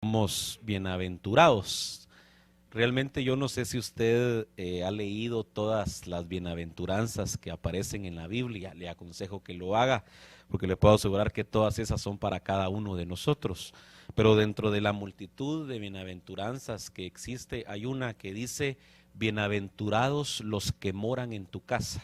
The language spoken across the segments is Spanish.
somos bienaventurados. Realmente yo no sé si usted ha leído todas las bienaventuranzas que aparecen en la Biblia. Le aconsejo que lo haga, porque le puedo asegurar que todas esas son para cada uno de nosotros. Pero dentro de la multitud de bienaventuranzas que existe, hay una que dice: bienaventurados los que moran en tu casa,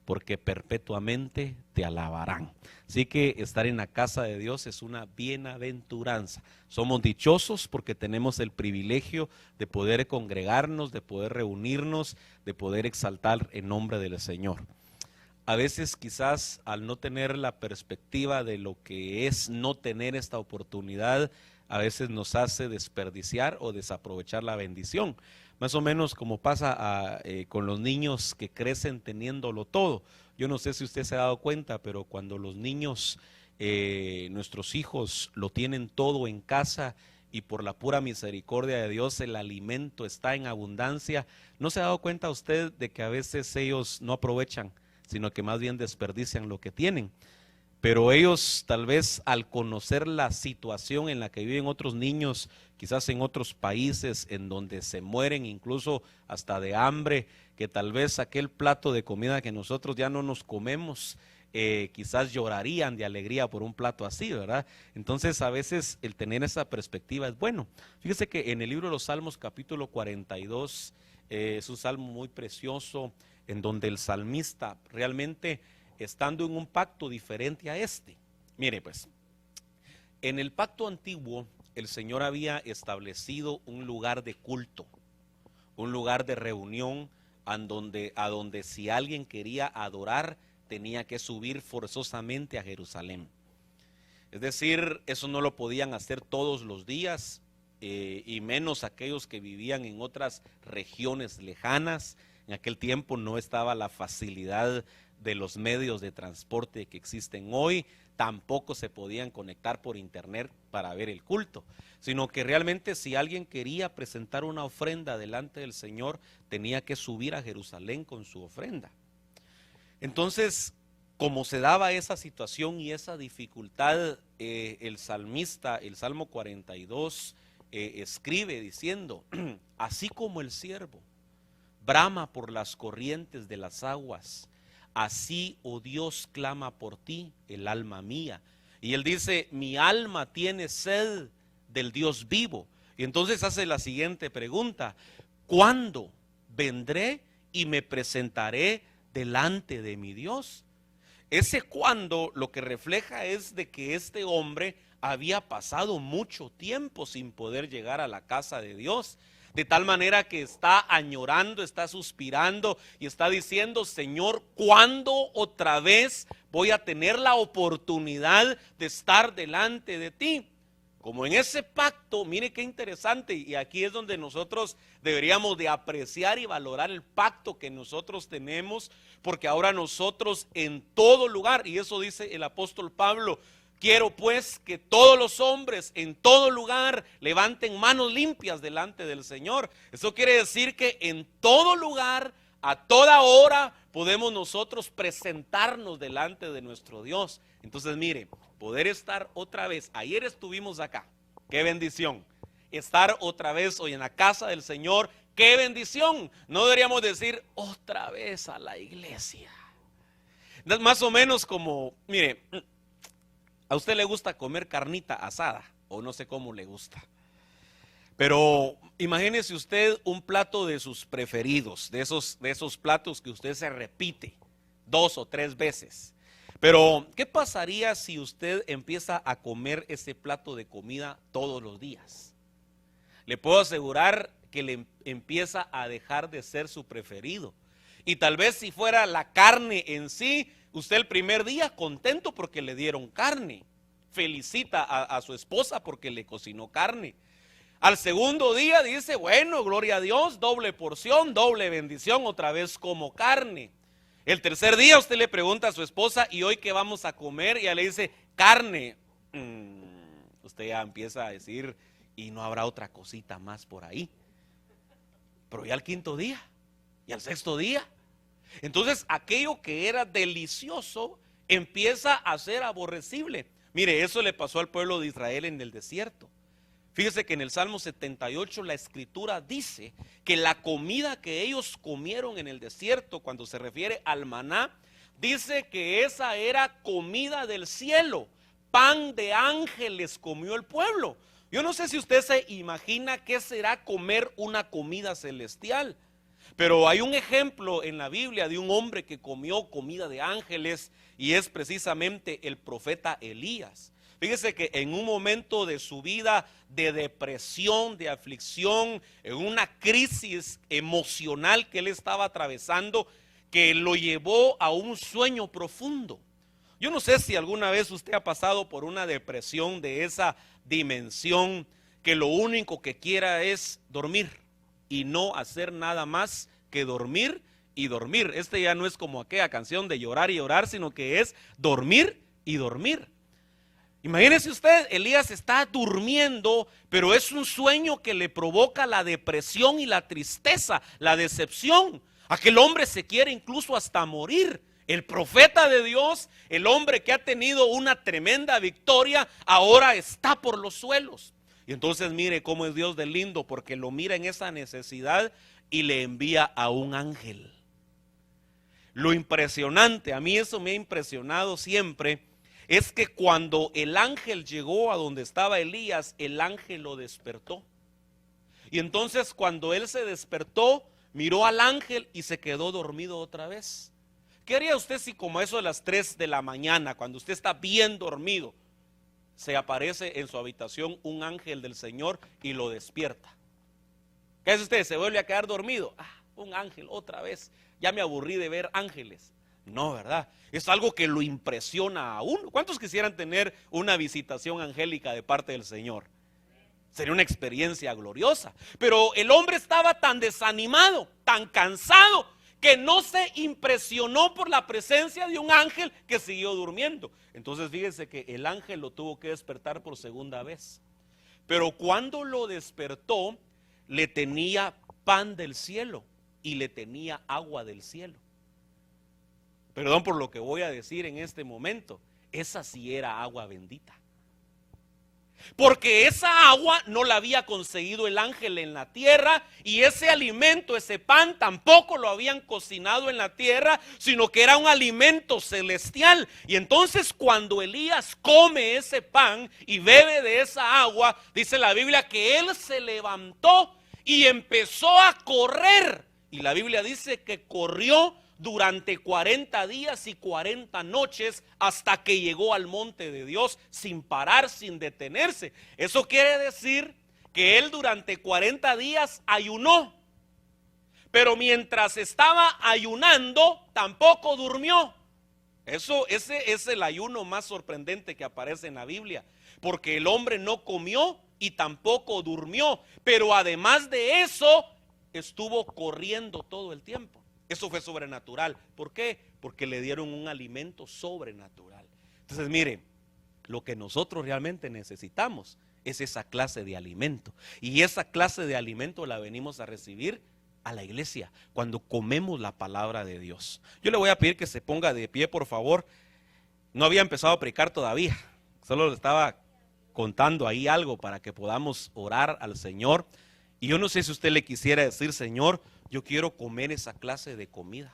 porque perpetuamente te alabarán. Así que estar en la casa de Dios es una bienaventuranza. Somos dichosos porque tenemos el privilegio de poder congregarnos, de poder reunirnos, de poder exaltar el nombre del Señor. A veces quizás al no tener la perspectiva de lo que es no tener esta oportunidad, a veces nos hace desperdiciar o desaprovechar la bendición. Más o menos como pasa con los niños que crecen teniéndolo todo. Yo no sé si usted se ha dado cuenta, pero cuando los niños, nuestros hijos, lo tienen todo en casa y por la pura misericordia de Dios el alimento está en abundancia, ¿no se ha dado cuenta usted de que a veces ellos no aprovechan, sino que más bien desperdician lo que tienen? Pero ellos tal vez al conocer la situación en la que viven otros niños, quizás en otros países en donde se mueren incluso hasta de hambre, que tal vez aquel plato de comida que nosotros ya no nos comemos, quizás llorarían de alegría por un plato así, ¿verdad? Entonces a veces el tener esa perspectiva es bueno. Fíjese que en el libro de los Salmos capítulo 42 es un salmo muy precioso en donde el salmista realmente, estando en un pacto diferente a este. Mire pues, en el pacto antiguo el Señor había establecido un lugar de culto, un lugar de reunión a donde si alguien quería adorar tenía que subir forzosamente a Jerusalén. Es decir, eso no lo podían hacer todos los días, y menos aquellos que vivían en otras regiones lejanas. En aquel tiempo no estaba la facilidad de los medios de transporte que existen hoy, tampoco se podían conectar por internet para ver el culto, sino que realmente si alguien quería presentar una ofrenda delante del Señor, tenía que subir a Jerusalén con su ofrenda. Entonces, como se daba esa situación y esa dificultad, el salmista, el Salmo 42, escribe diciendo: así como el ciervo brama por las corrientes de las aguas, así, oh Dios, clama por ti el alma mía. Y él dice: mi alma tiene sed del Dios vivo. Y entonces hace la siguiente pregunta: ¿cuándo vendré y me presentaré delante de mi Dios? Ese cuándo lo que refleja es de que este hombre había pasado mucho tiempo sin poder llegar a la casa de Dios, de tal manera que está añorando, está suspirando y está diciendo: Señor, ¿cuándo otra vez voy a tener la oportunidad de estar delante de ti? Como en ese pacto, mire qué interesante, y aquí es donde nosotros deberíamos de apreciar y valorar el pacto que nosotros tenemos, porque ahora nosotros en todo lugar, y eso dice el apóstol Pablo: quiero pues que todos los hombres en todo lugar levanten manos limpias delante del Señor. Eso quiere decir que en todo lugar, a toda hora, podemos nosotros presentarnos delante de nuestro Dios. Entonces mire, poder estar otra vez, ayer estuvimos acá, qué bendición. Estar otra vez hoy en la casa del Señor, qué bendición. No deberíamos decir otra vez a la iglesia. Más o menos como, mire, a usted le gusta comer carnita asada, o no sé cómo le gusta, pero imagínese usted un plato de sus preferidos, de esos platos que usted se repite 2 o 3 veces. Pero ¿qué pasaría si usted empieza a comer ese plato de comida todos los días? Le puedo asegurar que le empieza a dejar de ser su preferido. Y tal vez si fuera la carne en sí, usted el primer día contento porque le dieron carne, felicita a su esposa porque le cocinó carne. Al segundo día dice: bueno, gloria a Dios, doble porción, doble bendición, otra vez como carne. El tercer día usted le pregunta a su esposa: ¿y hoy qué vamos a comer? Y ella le dice: carne. Usted ya empieza a decir: ¿y no habrá otra cosita más por ahí? Pero ya al quinto día y al sexto día, entonces aquello que era delicioso empieza a ser aborrecible. Mire, eso le pasó al pueblo de Israel en el desierto. Fíjese que en el Salmo 78 la escritura dice que la comida que ellos comieron en el desierto, cuando se refiere al maná, dice que esa era comida del cielo, pan de ángeles comió el pueblo. Yo no sé si usted se imagina qué será comer una comida celestial, pero hay un ejemplo en la Biblia de un hombre que comió comida de ángeles y es precisamente el profeta Elías. Fíjese que en un momento de su vida de depresión, de aflicción, en una crisis emocional que él estaba atravesando, que lo llevó a un sueño profundo. Yo no sé si alguna vez usted ha pasado por una depresión de esa dimensión, que lo único que quiera es dormir y no hacer nada más que dormir y dormir. Este ya no es como aquella canción de llorar y llorar, sino que es dormir y dormir. Imagínese usted, Elías está durmiendo, pero es un sueño que le provoca la depresión y la tristeza, la decepción. Aquel hombre se quiere incluso hasta morir. El profeta de Dios, el hombre que ha tenido una tremenda victoria, ahora está por los suelos. Y entonces mire cómo es Dios de lindo, porque lo mira en esa necesidad y le envía a un ángel. Lo impresionante, a mí eso me ha impresionado siempre, es que cuando el ángel llegó a donde estaba Elías, el ángel lo despertó. Y entonces cuando él se despertó, miró al ángel y se quedó dormido otra vez. ¿Qué haría usted si como eso de las 3 de la mañana, cuando usted está bien dormido, se aparece en su habitación un ángel del Señor y lo despierta? ¿Qué hace usted? ¿Se vuelve a quedar dormido? Un ángel otra vez, ya me aburrí de ver ángeles. No, ¿verdad? Es algo que lo impresiona a uno. ¿Cuántos quisieran tener una visitación angélica de parte del Señor? Sería una experiencia gloriosa. Pero el hombre estaba tan desanimado, tan cansado, que no se impresionó por la presencia de un ángel, que siguió durmiendo. Entonces fíjese que el ángel lo tuvo que despertar por segunda vez. Pero cuando lo despertó, le tenía pan del cielo y le tenía agua del cielo. Perdón por lo que voy a decir en este momento, esa sí era agua bendita. Porque esa agua no la había conseguido el ángel en la tierra, y ese alimento, ese pan, tampoco lo habían cocinado en la tierra, sino que era un alimento celestial. Y entonces cuando Elías come ese pan y bebe de esa agua, dice la Biblia que él se levantó y empezó a correr. Y la Biblia dice que corrió durante 40 días y 40 noches hasta que llegó al monte de Dios sin parar, sin detenerse. Eso quiere decir que él durante 40 días ayunó, pero mientras estaba ayunando tampoco durmió. Ese es el ayuno más sorprendente que aparece en la Biblia, porque el hombre no comió y tampoco durmió, pero además de eso estuvo corriendo todo el tiempo. Eso fue sobrenatural. ¿Por qué? Porque le dieron un alimento sobrenatural. Entonces mire, lo que nosotros realmente necesitamos es esa clase de alimento. Y esa clase de alimento la venimos a recibir a la iglesia cuando comemos la palabra de Dios. Yo le voy a pedir que se ponga de pie, por favor. No había empezado a predicar todavía, solo le estaba contando ahí algo para que podamos orar al Señor. Y yo no sé si usted le quisiera decir: Señor, yo quiero comer esa clase de comida,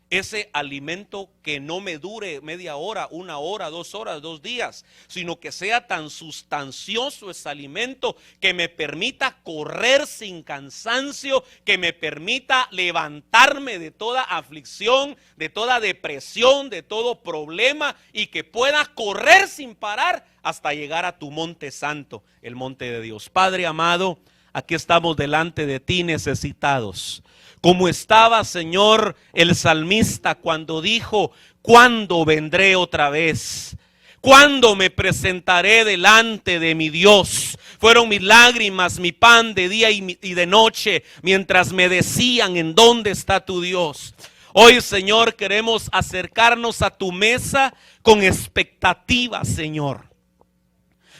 ese alimento que no me dure media hora, 1 hora, 2 horas, 2 días, sino que sea tan sustancioso ese alimento que me permita correr sin cansancio, que me permita levantarme de toda aflicción, de toda depresión, de todo problema, y que pueda correr sin parar hasta llegar a tu monte santo, el monte de Dios. Padre amado, aquí estamos delante de ti necesitados, como estaba, Señor, el salmista cuando dijo: ¿cuándo vendré otra vez? ¿Cuándo me presentaré delante de mi Dios? Fueron mis lágrimas, mi pan de día y de noche, mientras me decían: ¿en dónde está tu Dios? Hoy, Señor, queremos acercarnos a tu mesa con expectativa, Señor.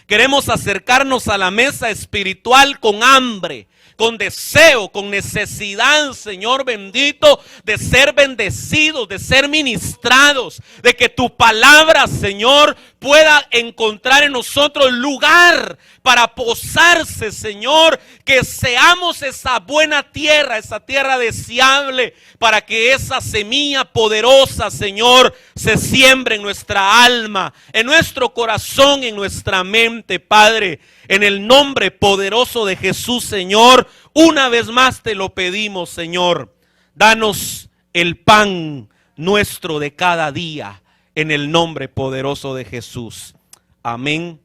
Queremos acercarnos a la mesa espiritual con hambre, con deseo, con necesidad, Señor bendito, de ser bendecidos, de ser ministrados, de que tu palabra, Señor, pueda encontrar en nosotros lugar para posarse, Señor, que seamos esa buena tierra, esa tierra deseable, para que esa semilla poderosa, Señor, se siembre en nuestra alma, en nuestro corazón, en nuestra mente, Padre. En el nombre poderoso de Jesús, Señor, una vez más te lo pedimos, Señor. Danos el pan nuestro de cada día, en el nombre poderoso de Jesús. Amén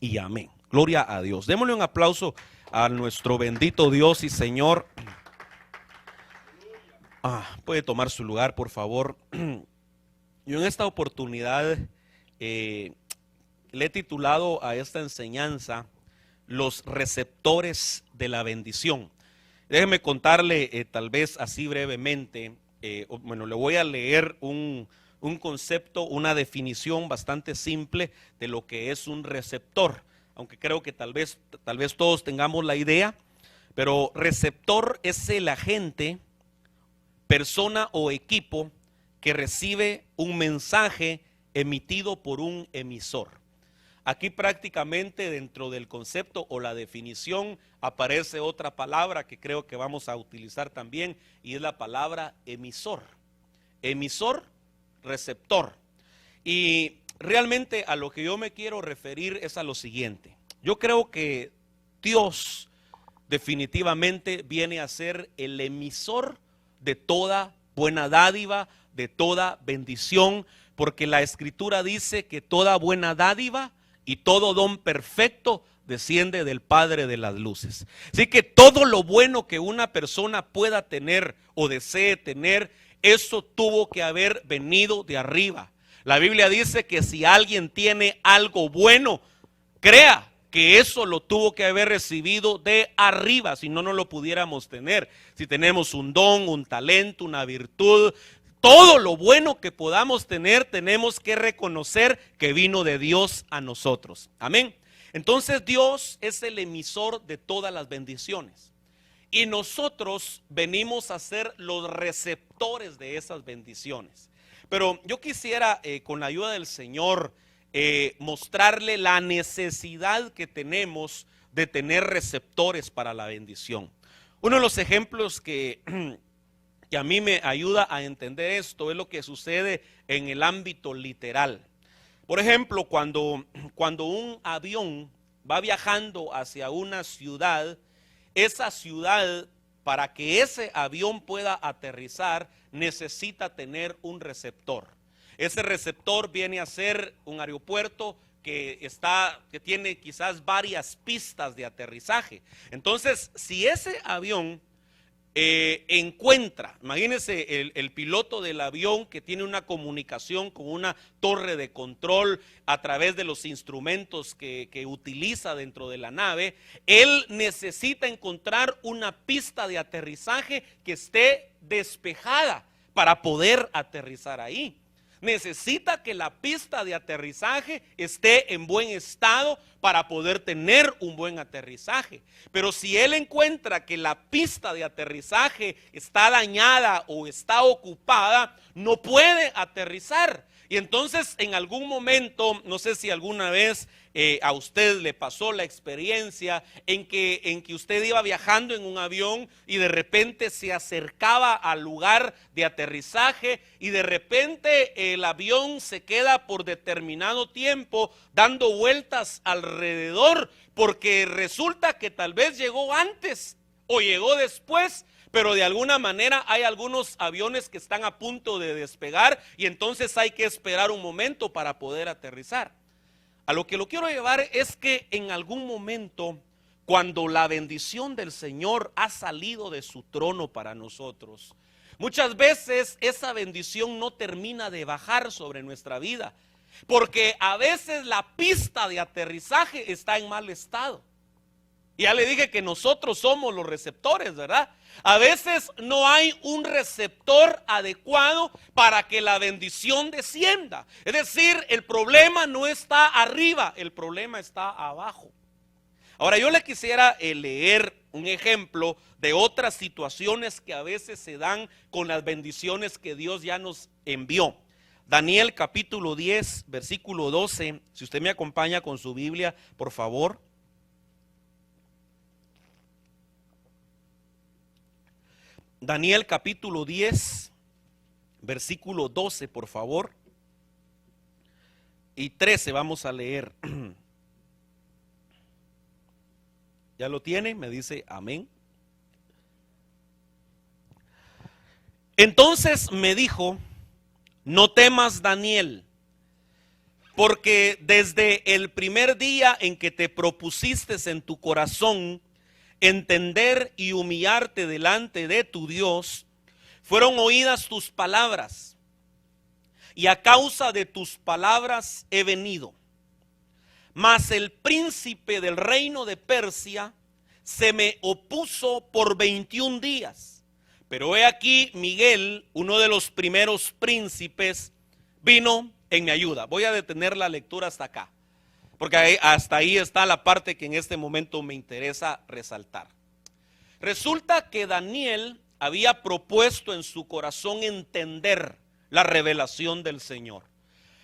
y amén. Gloria a Dios. Démosle un aplauso a nuestro bendito Dios y Señor. Puede tomar su lugar, por favor. Yo en esta oportunidad le he titulado a esta enseñanza los receptores de la bendición. Déjeme contarle tal vez así brevemente, le voy a leer un concepto, una definición bastante simple de lo que es un receptor, aunque creo que tal vez todos tengamos la idea, pero receptor es el agente, persona o equipo que recibe un mensaje emitido por un emisor. Aquí prácticamente dentro del concepto o la definición aparece otra palabra que creo que vamos a utilizar también, y es la palabra emisor. Emisor, receptor. Y realmente a lo que yo me quiero referir es a lo siguiente. Yo creo que Dios definitivamente viene a ser el emisor de toda buena dádiva, de toda bendición, porque la Escritura dice que toda buena dádiva y todo don perfecto desciende del Padre de las luces. Así que todo lo bueno que una persona pueda tener o desee tener, eso tuvo que haber venido de arriba. La Biblia dice que si alguien tiene algo bueno, crea que eso lo tuvo que haber recibido de arriba, si no, no lo pudiéramos tener. Si tenemos un don, un talento, una virtud, todo lo bueno que podamos tener, tenemos que reconocer que vino de Dios a nosotros. Amén. Entonces Dios es el emisor de todas las bendiciones. Y nosotros venimos a ser los receptores de esas bendiciones. Pero yo quisiera, con la ayuda del Señor, mostrarle la necesidad que tenemos de tener receptores para la bendición. Uno de los ejemplos que a mí me ayuda a entender esto es lo que sucede en el ámbito literal. Por ejemplo, cuando un avión va viajando hacia una ciudad, esa ciudad, para que ese avión pueda aterrizar, necesita tener un receptor. Ese receptor viene a ser un aeropuerto que tiene quizás varias pistas de aterrizaje. Entonces, si ese avión encuentra, imagínense el piloto del avión que tiene una comunicación con una torre de control a través de los instrumentos que utiliza dentro de la nave, él necesita encontrar una pista de aterrizaje que esté despejada para poder aterrizar ahí. Necesita que la pista de aterrizaje esté en buen estado para poder tener un buen aterrizaje. Pero si él encuentra que la pista de aterrizaje está dañada o está ocupada, no puede aterrizar. Y entonces en algún momento, no sé si alguna vez a usted le pasó la experiencia en que usted iba viajando en un avión y de repente se acercaba al lugar de aterrizaje y de repente el avión se queda por determinado tiempo dando vueltas alrededor, porque resulta que tal vez llegó antes o llegó después, pero de alguna manera hay algunos aviones que están a punto de despegar y entonces hay que esperar un momento para poder aterrizar. A lo que lo quiero llevar es que en algún momento, cuando la bendición del Señor ha salido de su trono para nosotros, muchas veces esa bendición no termina de bajar sobre nuestra vida, porque a veces la pista de aterrizaje está en mal estado. Ya le dije que nosotros somos los receptores, ¿verdad? A veces no hay un receptor adecuado para que la bendición descienda. Es decir, el problema no está arriba, el problema está abajo. Ahora yo le quisiera leer un ejemplo de otras situaciones que a veces se dan con las bendiciones que Dios ya nos envió. Daniel capítulo 10, versículo 12. Si usted me acompaña con su Biblia, por favor. Daniel capítulo 10, versículo 12, por favor. Y 13 vamos a leer. ¿Ya lo tiene? Me dice amén. Entonces me dijo: no temas, Daniel, porque desde el primer día en que te propusiste en tu corazón entender y humillarte delante de tu Dios, fueron oídas tus palabras, y a causa de tus palabras he venido. Mas el príncipe del reino de Persia se me opuso por 21 días. Pero he aquí Miguel, uno de los primeros príncipes, vino en mi ayuda. Voy a detener la lectura hasta acá, porque hasta ahí está la parte que en este momento me interesa resaltar. Resulta que Daniel había propuesto en su corazón entender la revelación del Señor.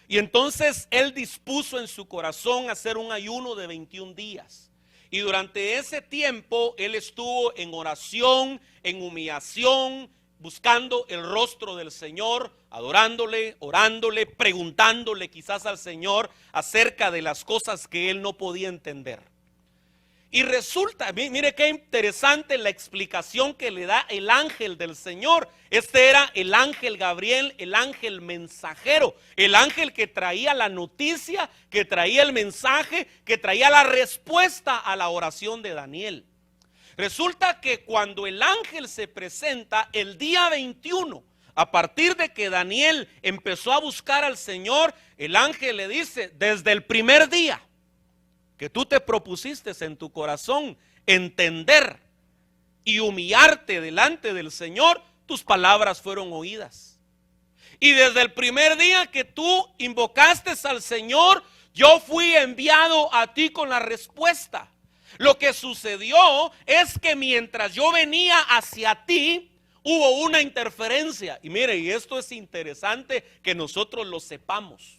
Y entonces él dispuso en su corazón hacer un ayuno de 21 días. Y durante ese tiempo él estuvo en oración, en humillación, buscando el rostro del Señor, adorándole, orándole, preguntándole quizás al Señor acerca de las cosas que él no podía entender. Y resulta, mire qué interesante la explicación que le da el ángel del Señor. Este era el ángel Gabriel, el ángel mensajero, el ángel que traía la noticia, que traía el mensaje, que traía la respuesta a la oración de Daniel. Resulta que cuando el ángel se presenta el día 21, a partir de que Daniel empezó a buscar al Señor, el ángel le dice: desde el primer día que tú te propusiste en tu corazón entender y humillarte delante del Señor, tus palabras fueron oídas. Y desde el primer día que tú invocaste al Señor, yo fui enviado a ti con la respuesta. Lo que sucedió es que mientras yo venía hacia ti, hubo una interferencia. Y mire, y esto es interesante que nosotros lo sepamos,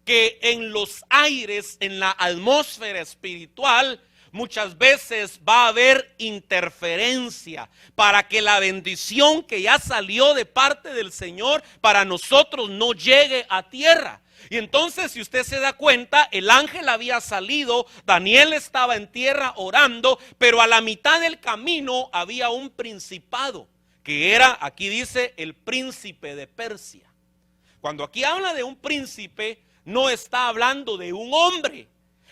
que en los aires, en la atmósfera espiritual, muchas veces va a haber interferencia para que la bendición que ya salió de parte del Señor para nosotros no llegue a tierra. Y entonces, si usted se da cuenta, el ángel había salido, Daniel estaba en tierra orando, pero a la mitad del camino había un principado, que era, aquí dice, el príncipe de Persia. Cuando aquí habla de un príncipe, no está hablando de un hombre,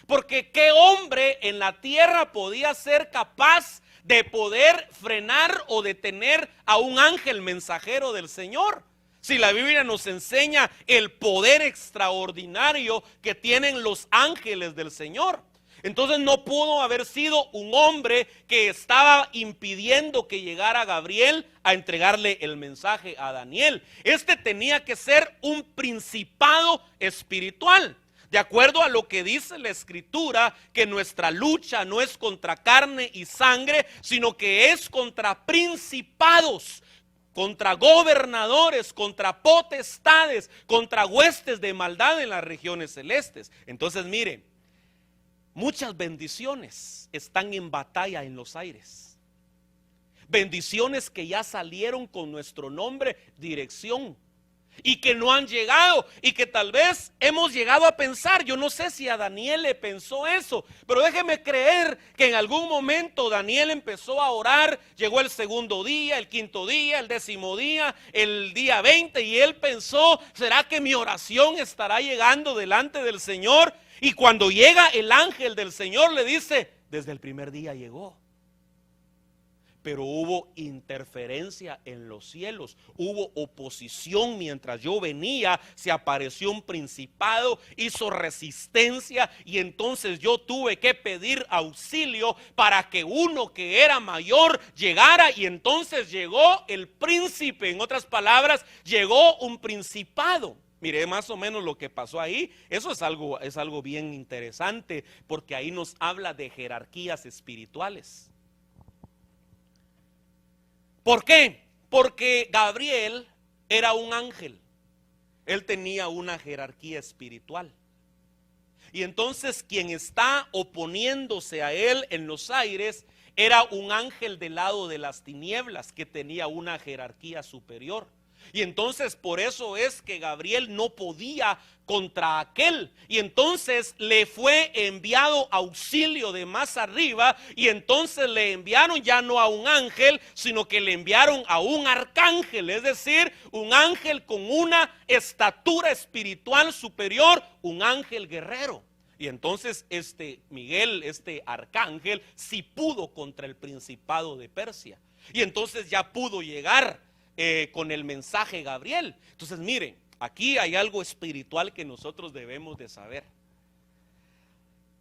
porque ¿qué hombre en la tierra podía ser capaz de poder frenar o detener a un ángel mensajero del Señor? Si la Biblia nos enseña el poder extraordinario que tienen los ángeles del Señor. Entonces no pudo haber sido un hombre que estaba impidiendo que llegara Gabriel a entregarle el mensaje a Daniel. Este tenía que ser un principado espiritual. De acuerdo a lo que dice la Escritura, que nuestra lucha no es contra carne y sangre, sino que es contra principados, contra gobernadores, contra potestades, contra huestes de maldad en las regiones celestes. Entonces mire, muchas bendiciones están en batalla en los aires. Bendiciones que ya salieron con nuestro nombre, dirección, y que no han llegado, y que tal vez hemos llegado a pensar. Yo no sé si a Daniel le pensó eso, pero déjeme creer que en algún momento Daniel empezó a orar. Llegó el segundo día, el quinto día, el 10º día, el día 20, y él pensó: ¿será que mi oración estará llegando delante del Señor? Y cuando llega el ángel del Señor le dice: desde el primer día llegó. pero hubo interferencia en los cielos, hubo oposición mientras yo venía, se apareció un principado, hizo resistencia y entonces yo tuve que pedir auxilio para que uno que era mayor llegara y entonces llegó el príncipe, en otras palabras, llegó un principado. Mire más o menos lo que pasó ahí. Eso es algo bien interesante porque ahí nos habla de jerarquías espirituales. ¿Por qué? Porque Gabriel era un ángel. Él tenía una jerarquía espiritual. Y entonces quien está oponiéndose a él en los aires era un ángel del lado de las tinieblas que tenía una jerarquía superior. Y entonces por eso es que Gabriel no podía contra aquel. Y entonces le fue enviado auxilio de más arriba. Y entonces le enviaron ya no a un ángel, sino que le enviaron a un arcángel. Es decir, un ángel con una estatura espiritual superior, un ángel guerrero. Y entonces Miguel, este arcángel, sí pudo contra el principado de Persia. Y entonces ya pudo llegar con el mensaje Gabriel. Entonces miren, aquí hay algo espiritual que nosotros debemos de saber.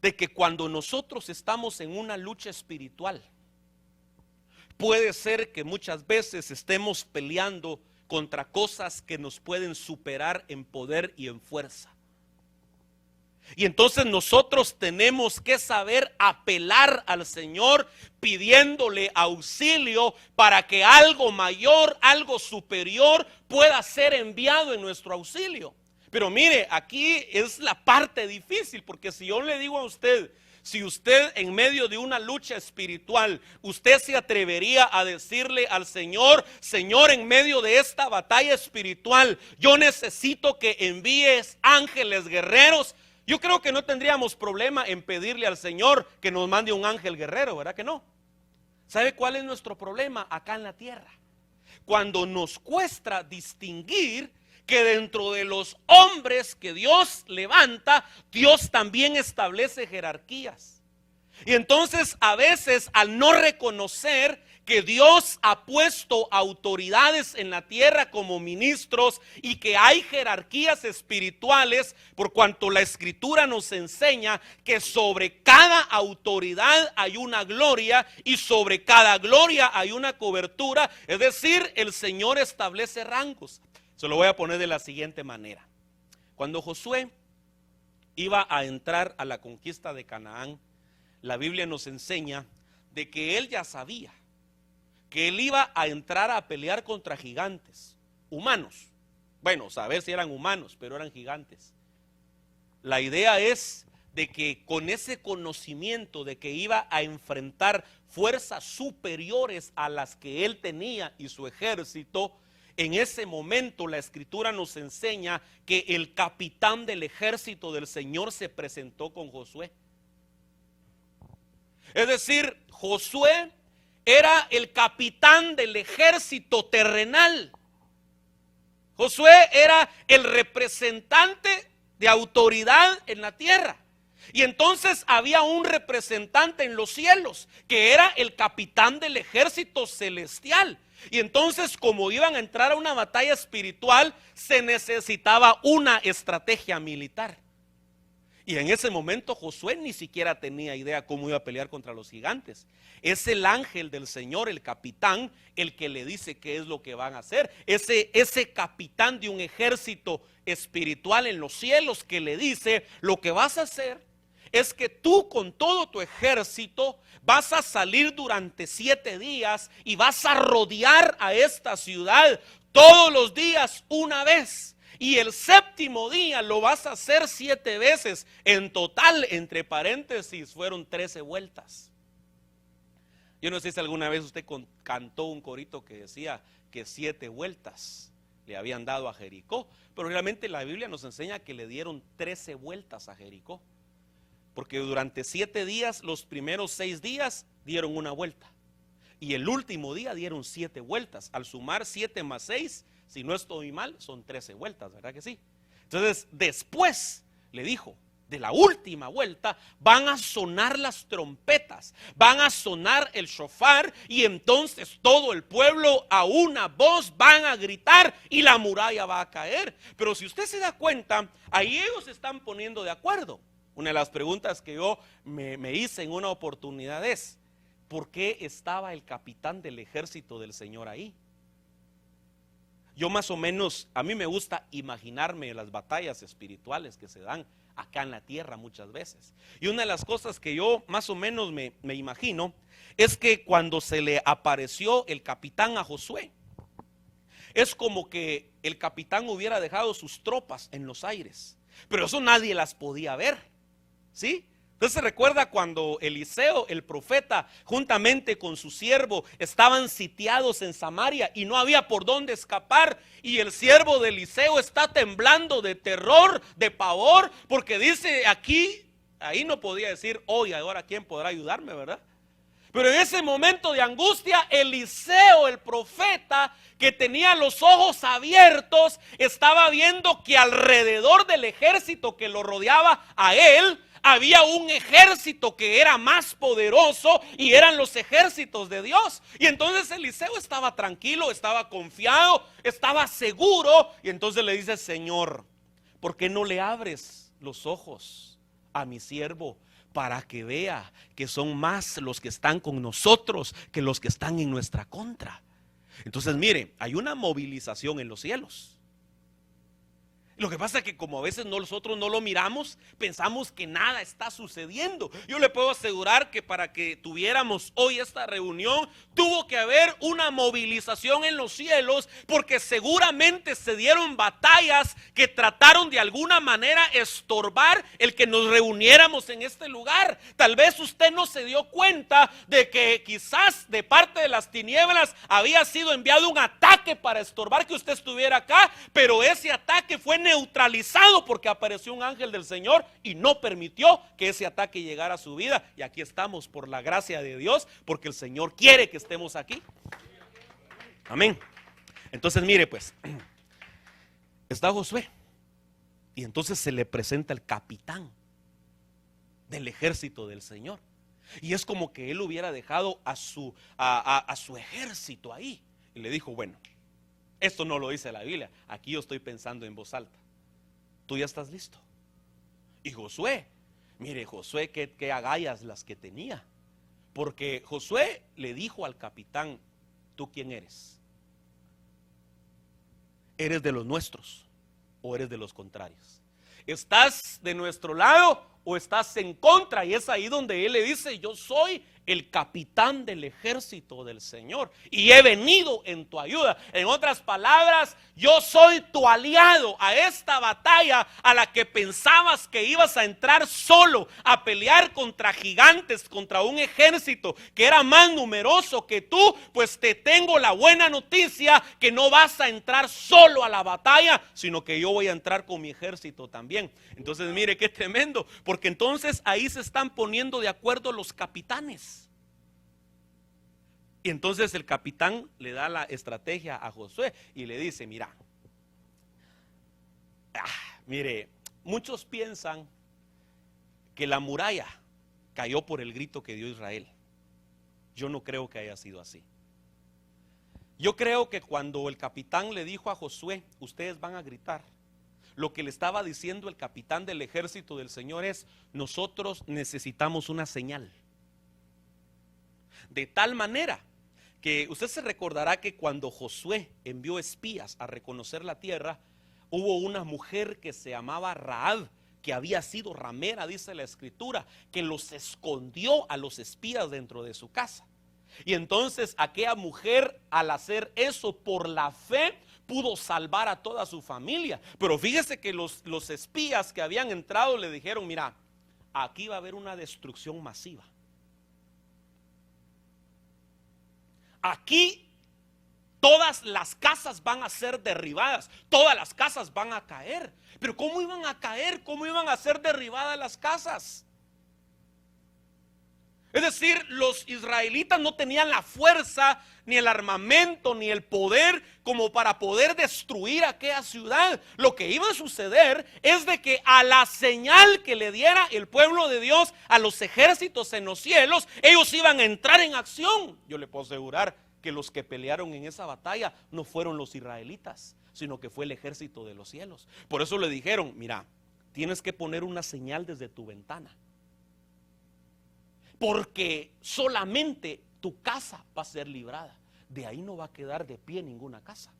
De que cuando nosotros estamos en una lucha espiritual, puede ser que muchas veces estemos peleando contra cosas que nos pueden superar en poder y en fuerza. Y entonces nosotros tenemos que saber apelar al Señor pidiéndole auxilio para que algo mayor, algo superior pueda ser enviado en nuestro auxilio. Pero mire, aquí es la parte difícil, porque si yo le digo a usted, si usted en medio de una lucha espiritual, usted se atrevería a decirle al Señor, Señor, en medio de esta batalla espiritual, yo necesito que envíes ángeles guerreros. Yo creo que no tendríamos problema en pedirle al Señor que nos mande un ángel guerrero, ¿verdad que no? ¿Sabe cuál es nuestro problema acá en la tierra? Cuando nos cuesta distinguir que dentro de los hombres que Dios levanta, Dios también establece jerarquías. Y entonces a veces al no reconocer que Dios ha puesto autoridades en la tierra como ministros y que hay jerarquías espirituales, por cuanto la Escritura nos enseña que sobre cada autoridad hay una gloria y sobre cada gloria hay una cobertura, es decir, el Señor establece rangos. Se lo voy a poner de la siguiente manera. Cuando Josué iba a entrar a la conquista de Canaán, la Biblia nos enseña de que él ya sabía que él iba a entrar a pelear contra gigantes, humanos. Bueno, saber si eran humanos, pero eran gigantes. La idea es de que con ese conocimiento de que iba a enfrentar fuerzas superiores a las que él tenía y su ejército, en ese momento la Escritura nos enseña que el capitán del ejército del Señor se presentó con Josué. Es decir, Josué era el capitán del ejército terrenal. Josué era el representante de autoridad en la tierra. Y entonces había un representante en los cielos que era el capitán del ejército celestial. Y entonces, como iban a entrar a una batalla espiritual, se necesitaba una estrategia militar. Y en ese momento Josué ni siquiera tenía idea cómo iba a pelear contra los gigantes. Es el ángel del Señor, el capitán, el que le dice qué es lo que van a hacer. Ese capitán de un ejército espiritual en los cielos que le dice, lo que vas a hacer es que tú con todo tu ejército vas a salir durante 7 días y vas a rodear a esta ciudad todos los días una vez. Y el 7º día lo vas a hacer 7 veces. En total, entre paréntesis, fueron 13 vueltas. Yo no sé si alguna vez usted cantó un corito que decía que 7 vueltas le habían dado a Jericó. Pero realmente la Biblia nos enseña que le dieron 13 vueltas a Jericó. Porque durante 7 días, los primeros 6 días dieron una vuelta. Y el último día dieron 7 vueltas. Al sumar 7 más 6, si no estoy mal, son 13 vueltas, ¿verdad que sí? Entonces después le dijo, de la última vuelta, van a sonar las trompetas, van a sonar el shofar, y entonces todo el pueblo a una voz van a gritar y la muralla va a caer. Pero si usted se da cuenta, ahí ellos se están poniendo de acuerdo. Una de las preguntas que yo me hice en una oportunidad es: ¿por qué estaba el capitán del ejército del Señor ahí? Yo más o menos, a mí me gusta imaginarme las batallas espirituales que se dan acá en la tierra muchas veces. Y una de las cosas que yo más o menos me imagino es que cuando se le apareció el capitán a Josué, es como que el capitán hubiera dejado sus tropas en los aires, pero eso nadie las podía ver, ¿sí? Entonces se recuerda cuando Eliseo, el profeta, juntamente con su siervo, estaban sitiados en Samaria y no había por dónde escapar, y el siervo de Eliseo está temblando de terror, de pavor, porque dice aquí, ahí no podía decir: oye, ahora quién podrá ayudarme, ¿verdad? Pero en ese momento de angustia, Eliseo, el profeta, que tenía los ojos abiertos, estaba viendo que alrededor del ejército que lo rodeaba a él, había un ejército que era más poderoso, y eran los ejércitos de Dios. Y entonces Eliseo estaba tranquilo, estaba confiado, estaba seguro. Y entonces le dice: Señor, ¿por qué no le abres los ojos a mi siervo para que vea que son más los que están con nosotros que los que están en nuestra contra? Entonces mire, hay una movilización en los cielos. Lo que pasa es que como a veces nosotros no lo miramos, pensamos que nada está sucediendo. Yo le puedo asegurar que para que tuviéramos hoy esta reunión, tuvo que haber una movilización en los cielos, porque seguramente se dieron batallas que trataron de alguna manera estorbar el que nos reuniéramos en este lugar. Tal vez usted no se dio cuenta de que quizás de parte de las tinieblas había sido enviado un ataque para estorbar que usted estuviera acá, pero ese ataque fue neutralizado porque apareció un ángel del Señor y no permitió que ese ataque llegara a su vida. Y aquí estamos por la gracia de Dios, porque el Señor quiere que estemos aquí. Amén. Entonces mire pues, está Josué, y entonces se le presenta el capitán del ejército del Señor, y es como que él hubiera dejado a su ejército ahí, y le dijo: bueno, esto no lo dice la Biblia, aquí yo estoy pensando en voz alta. ¿Tú ya estás listo? Y Josué, mire Josué, qué agallas las que tenía. Porque Josué le dijo al capitán: ¿tú quién eres? ¿Eres de los nuestros o eres de los contrarios? ¿Estás de nuestro lado o estás en contra? Y es ahí donde él le dice: yo soy el capitán del ejército del Señor y he venido en tu ayuda. En otras palabras, yo soy tu aliado a esta batalla a la que pensabas que ibas a entrar solo a pelear contra gigantes, contra un ejército que era más numeroso que tú. Pues te tengo la buena noticia que no vas a entrar solo a la batalla, sino que yo voy a entrar con mi ejército también. Entonces mire qué tremendo, porque entonces ahí se están poniendo de acuerdo los capitanes. Y entonces el capitán le da la estrategia a Josué y le dice: mira, mire, muchos piensan que la muralla cayó por el grito que dio Israel. Yo no creo que haya sido así. Yo creo que cuando el capitán le dijo a Josué: ustedes van a gritar, lo que le estaba diciendo el capitán del ejército del Señor es: nosotros necesitamos una señal. De tal manera que usted se recordará que cuando Josué envió espías a reconocer la tierra, hubo una mujer que se llamaba Rahab, que había sido ramera, dice la escritura, que los escondió a los espías dentro de su casa. Y entonces aquella mujer, al hacer eso por la fe, pudo salvar a toda su familia. Pero fíjese que los espías que habían entrado le dijeron: mira, aquí va a haber una destrucción masiva. Aquí todas las casas van a ser derribadas, todas las casas van a caer. Pero ¿cómo iban a caer? ¿Cómo iban a ser derribadas las casas? Es decir, los israelitas no tenían la fuerza, ni el armamento, ni el poder como para poder destruir aquella ciudad. Lo que iba a suceder es de que a la señal que le diera el pueblo de Dios a los ejércitos en los cielos, ellos iban a entrar en acción. Yo le puedo asegurar que los que pelearon en esa batalla no fueron los israelitas, sino que fue el ejército de los cielos. Por eso le dijeron: mira, tienes que poner una señal desde tu ventana, porque solamente tu casa va a ser librada. De ahí no va a quedar de pie ninguna casa.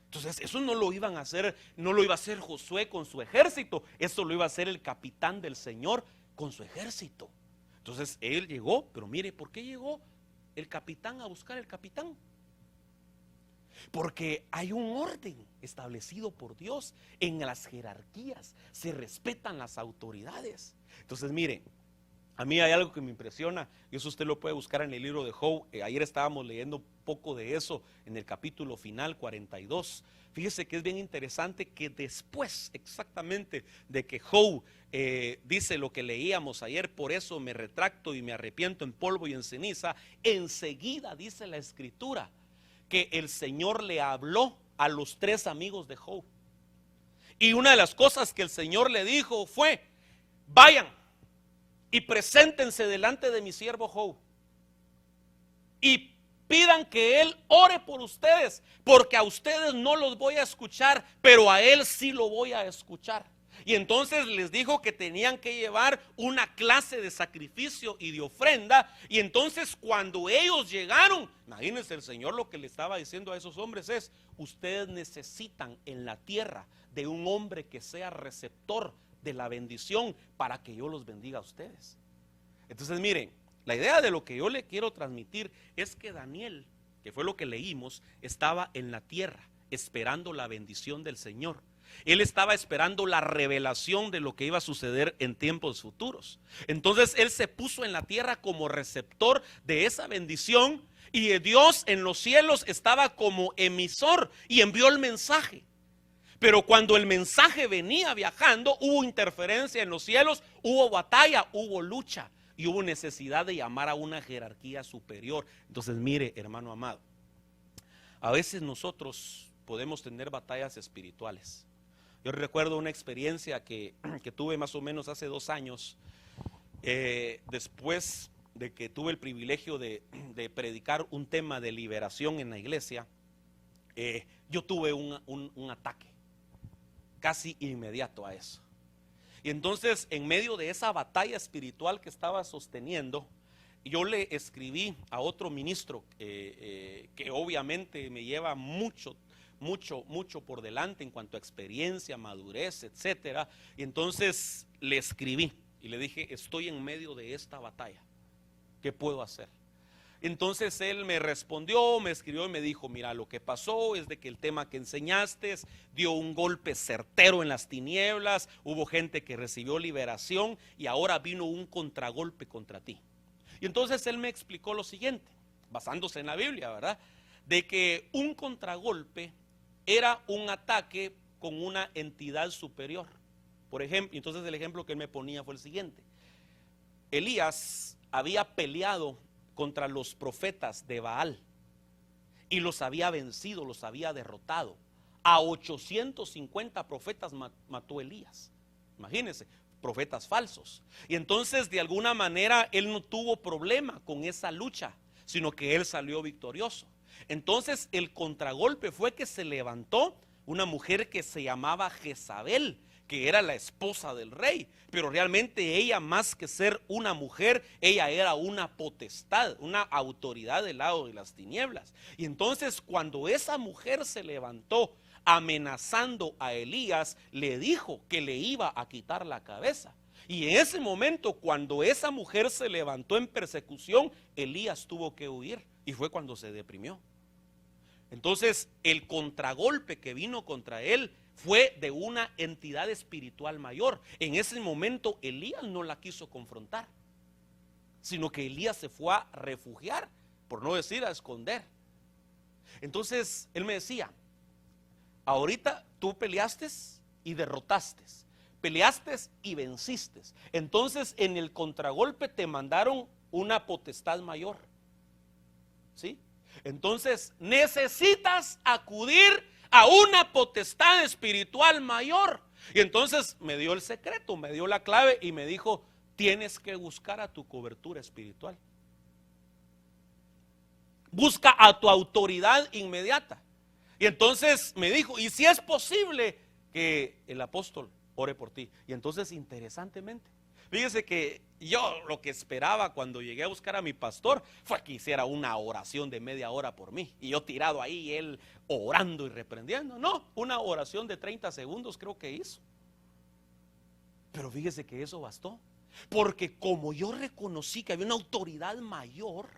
Entonces eso no lo iban a hacer, no lo iba a hacer Josué con su ejército, eso lo iba a hacer el capitán del Señor con su ejército. Entonces él llegó, pero mire, ¿por qué llegó el capitán a buscar el capitán? Porque hay un orden establecido por Dios en las jerarquías, se respetan las autoridades. Entonces mire, a mí hay algo que me impresiona, y eso usted lo puede buscar en el libro de Job. Ayer estábamos leyendo un poco de eso en el capítulo final 42. Fíjese que es bien interesante que después exactamente de que Job dice lo que leíamos ayer: por eso me retracto y me arrepiento en polvo y en ceniza, enseguida dice la escritura que el Señor le habló a los 3 amigos de Job. Y una de las cosas que el Señor le dijo fue: vayan y preséntense delante de mi siervo Job y pidan que él ore por ustedes, porque a ustedes no los voy a escuchar, pero a él sí lo voy a escuchar. Y entonces les dijo que tenían que llevar una clase de sacrificio y de ofrenda. Y entonces cuando ellos llegaron, imagínense, el Señor lo que le estaba diciendo a esos hombres es: ustedes necesitan en la tierra de un hombre que sea receptor de la bendición para que yo los bendiga a ustedes. Entonces miren, la idea de lo que yo le quiero transmitir es que Daniel, que fue lo que leímos, estaba en la tierra esperando la bendición del Señor. Él estaba esperando la revelación de lo que iba a suceder en tiempos futuros. Entonces él se puso en la tierra como receptor de esa bendición, y Dios en los cielos estaba como emisor y envió el mensaje. Pero cuando el mensaje venía viajando, hubo interferencia en los cielos, hubo batalla, hubo lucha y hubo necesidad de llamar a una jerarquía superior. Entonces mire, hermano amado, a veces nosotros podemos tener batallas espirituales. Yo recuerdo una experiencia que tuve más o menos hace 2 años, después de que tuve el privilegio de predicar un tema de liberación en la iglesia. Yo tuve un ataque casi inmediato a eso. Y entonces, en medio de esa batalla espiritual que estaba sosteniendo, yo le escribí a otro ministro que obviamente me lleva mucho por delante en cuanto a experiencia, madurez, etcétera. Y entonces le escribí y le dije: estoy en medio de esta batalla, ¿qué puedo hacer? Entonces él me respondió, me escribió y me dijo: mira, lo que pasó es de que el tema que enseñaste dio un golpe certero en las tinieblas, hubo gente que recibió liberación y ahora vino un contragolpe contra ti. Y entonces él me explicó lo siguiente, basándose en la Biblia, ¿verdad? De que un contragolpe era un ataque con una entidad superior. Por ejemplo, entonces el ejemplo que él me ponía fue el siguiente: Elías había peleado contra los profetas de Baal y los había vencido, los había derrotado. A 850 profetas mató Elías. Imagínense, profetas falsos. Y entonces de alguna manera él no tuvo problema con esa lucha, sino que él salió victorioso. Entonces el contragolpe fue que se levantó una mujer que se llamaba Jezabel, que era la esposa del rey, pero realmente ella, más que ser una mujer, ella era una potestad, una autoridad del lado de las tinieblas. Y entonces cuando esa mujer se levantó amenazando a Elías, le dijo que le iba a quitar la cabeza. Y en ese momento, cuando esa mujer se levantó en persecución, Elías tuvo que huir, y fue cuando se deprimió. Entonces el contragolpe que vino contra él fue de una entidad espiritual mayor. En ese momento Elías no la quiso confrontar, sino que Elías se fue a refugiar, por no decir a esconder. Entonces él me decía: ahorita tú peleaste y derrotaste, peleaste y venciste. Entonces en el contragolpe te mandaron una potestad mayor. ¿Sí? Entonces necesitas acudir a una potestad espiritual mayor. Y entonces me dio el secreto, me dio la clave y me dijo: tienes que buscar a tu cobertura espiritual. Busca a tu autoridad inmediata. Y entonces me dijo: y si es posible que el apóstol ore por ti. Y entonces, interesantemente, fíjese que yo lo que esperaba cuando llegué a buscar a mi pastor fue que hiciera una oración de media hora por mí. Y yo tirado ahí, él orando y reprendiendo. No, una oración de 30 segundos creo que hizo. Pero fíjese que eso bastó. Porque como yo reconocí que había una autoridad mayor,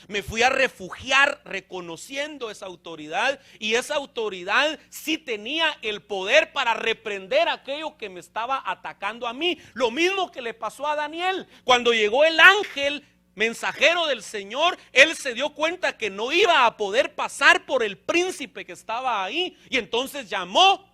me fui a refugiar reconociendo esa autoridad, y esa autoridad sí tenía el poder para reprender aquello que me estaba atacando a mí. Lo mismo que le pasó a Daniel. Cuando llegó el ángel mensajero del Señor, él se dio cuenta que no iba a poder pasar por el príncipe que estaba ahí, y entonces llamó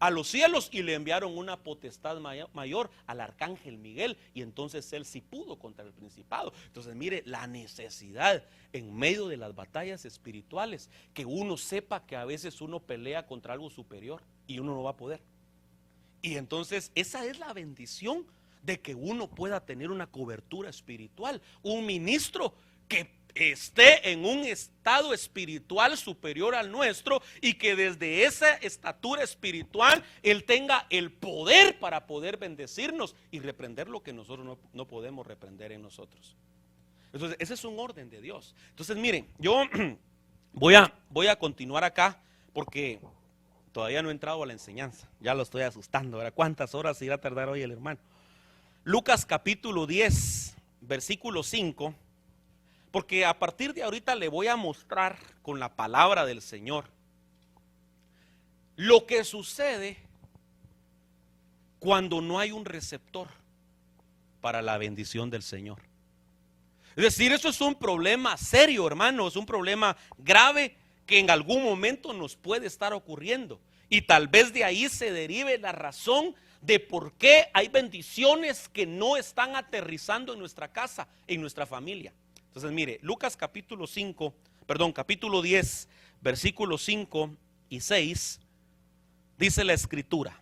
a los cielos y le enviaron una potestad mayor al arcángel Miguel, y entonces él sí pudo contra el principado. Entonces mire la necesidad en medio de las batallas espirituales, que uno sepa que a veces uno pelea contra algo superior y uno no va a poder. Y entonces esa es la bendición de que uno pueda tener una cobertura espiritual, un ministro que esté en un estado espiritual superior al nuestro, y que desde esa estatura espiritual él tenga el poder para poder bendecirnos y reprender lo que nosotros no podemos reprender en nosotros. Entonces ese es un orden de Dios. Entonces miren, yo voy a continuar acá porque todavía no he entrado a la enseñanza. Ya lo estoy asustando. ¿Verdad? ¿Cuántas horas irá a tardar hoy el hermano? Lucas capítulo 10 versículo 5. Porque a partir de ahorita le voy a mostrar con la palabra del Señor lo que sucede cuando no hay un receptor para la bendición del Señor. Es decir, eso es un problema serio, hermano, es un problema grave que en algún momento nos puede estar ocurriendo. Y tal vez de ahí se derive la razón de por qué hay bendiciones que no están aterrizando en nuestra casa, en nuestra familia. Entonces mire, Lucas capítulo 10, versículos 5 y 6, dice la escritura: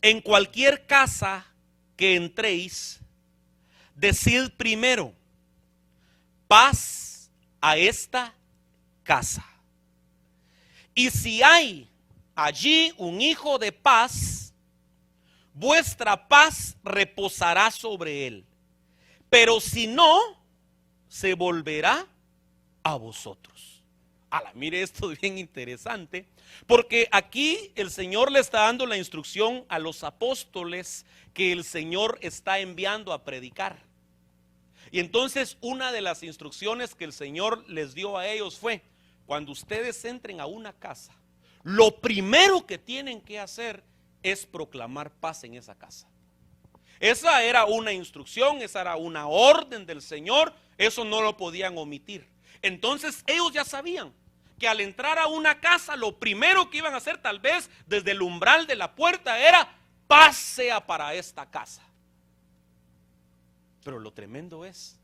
en cualquier casa que entréis, decid primero, paz a esta casa. Y si hay allí un hijo de paz, vuestra paz reposará sobre él. Pero si no, se volverá a vosotros. Mire, esto es bien interesante, porque aquí el Señor le está dando la instrucción a los apóstoles que el Señor está enviando a predicar. Y entonces una de las instrucciones que el Señor les dio a ellos fue: cuando ustedes entren a una casa, lo primero que tienen que hacer es proclamar paz en esa casa. Esa era una instrucción, esa era una orden del Señor, eso no lo podían omitir. Entonces ellos ya sabían que al entrar a una casa, lo primero que iban a hacer, tal vez desde el umbral de la puerta, era: paz sea para esta casa. Pero lo tremendo es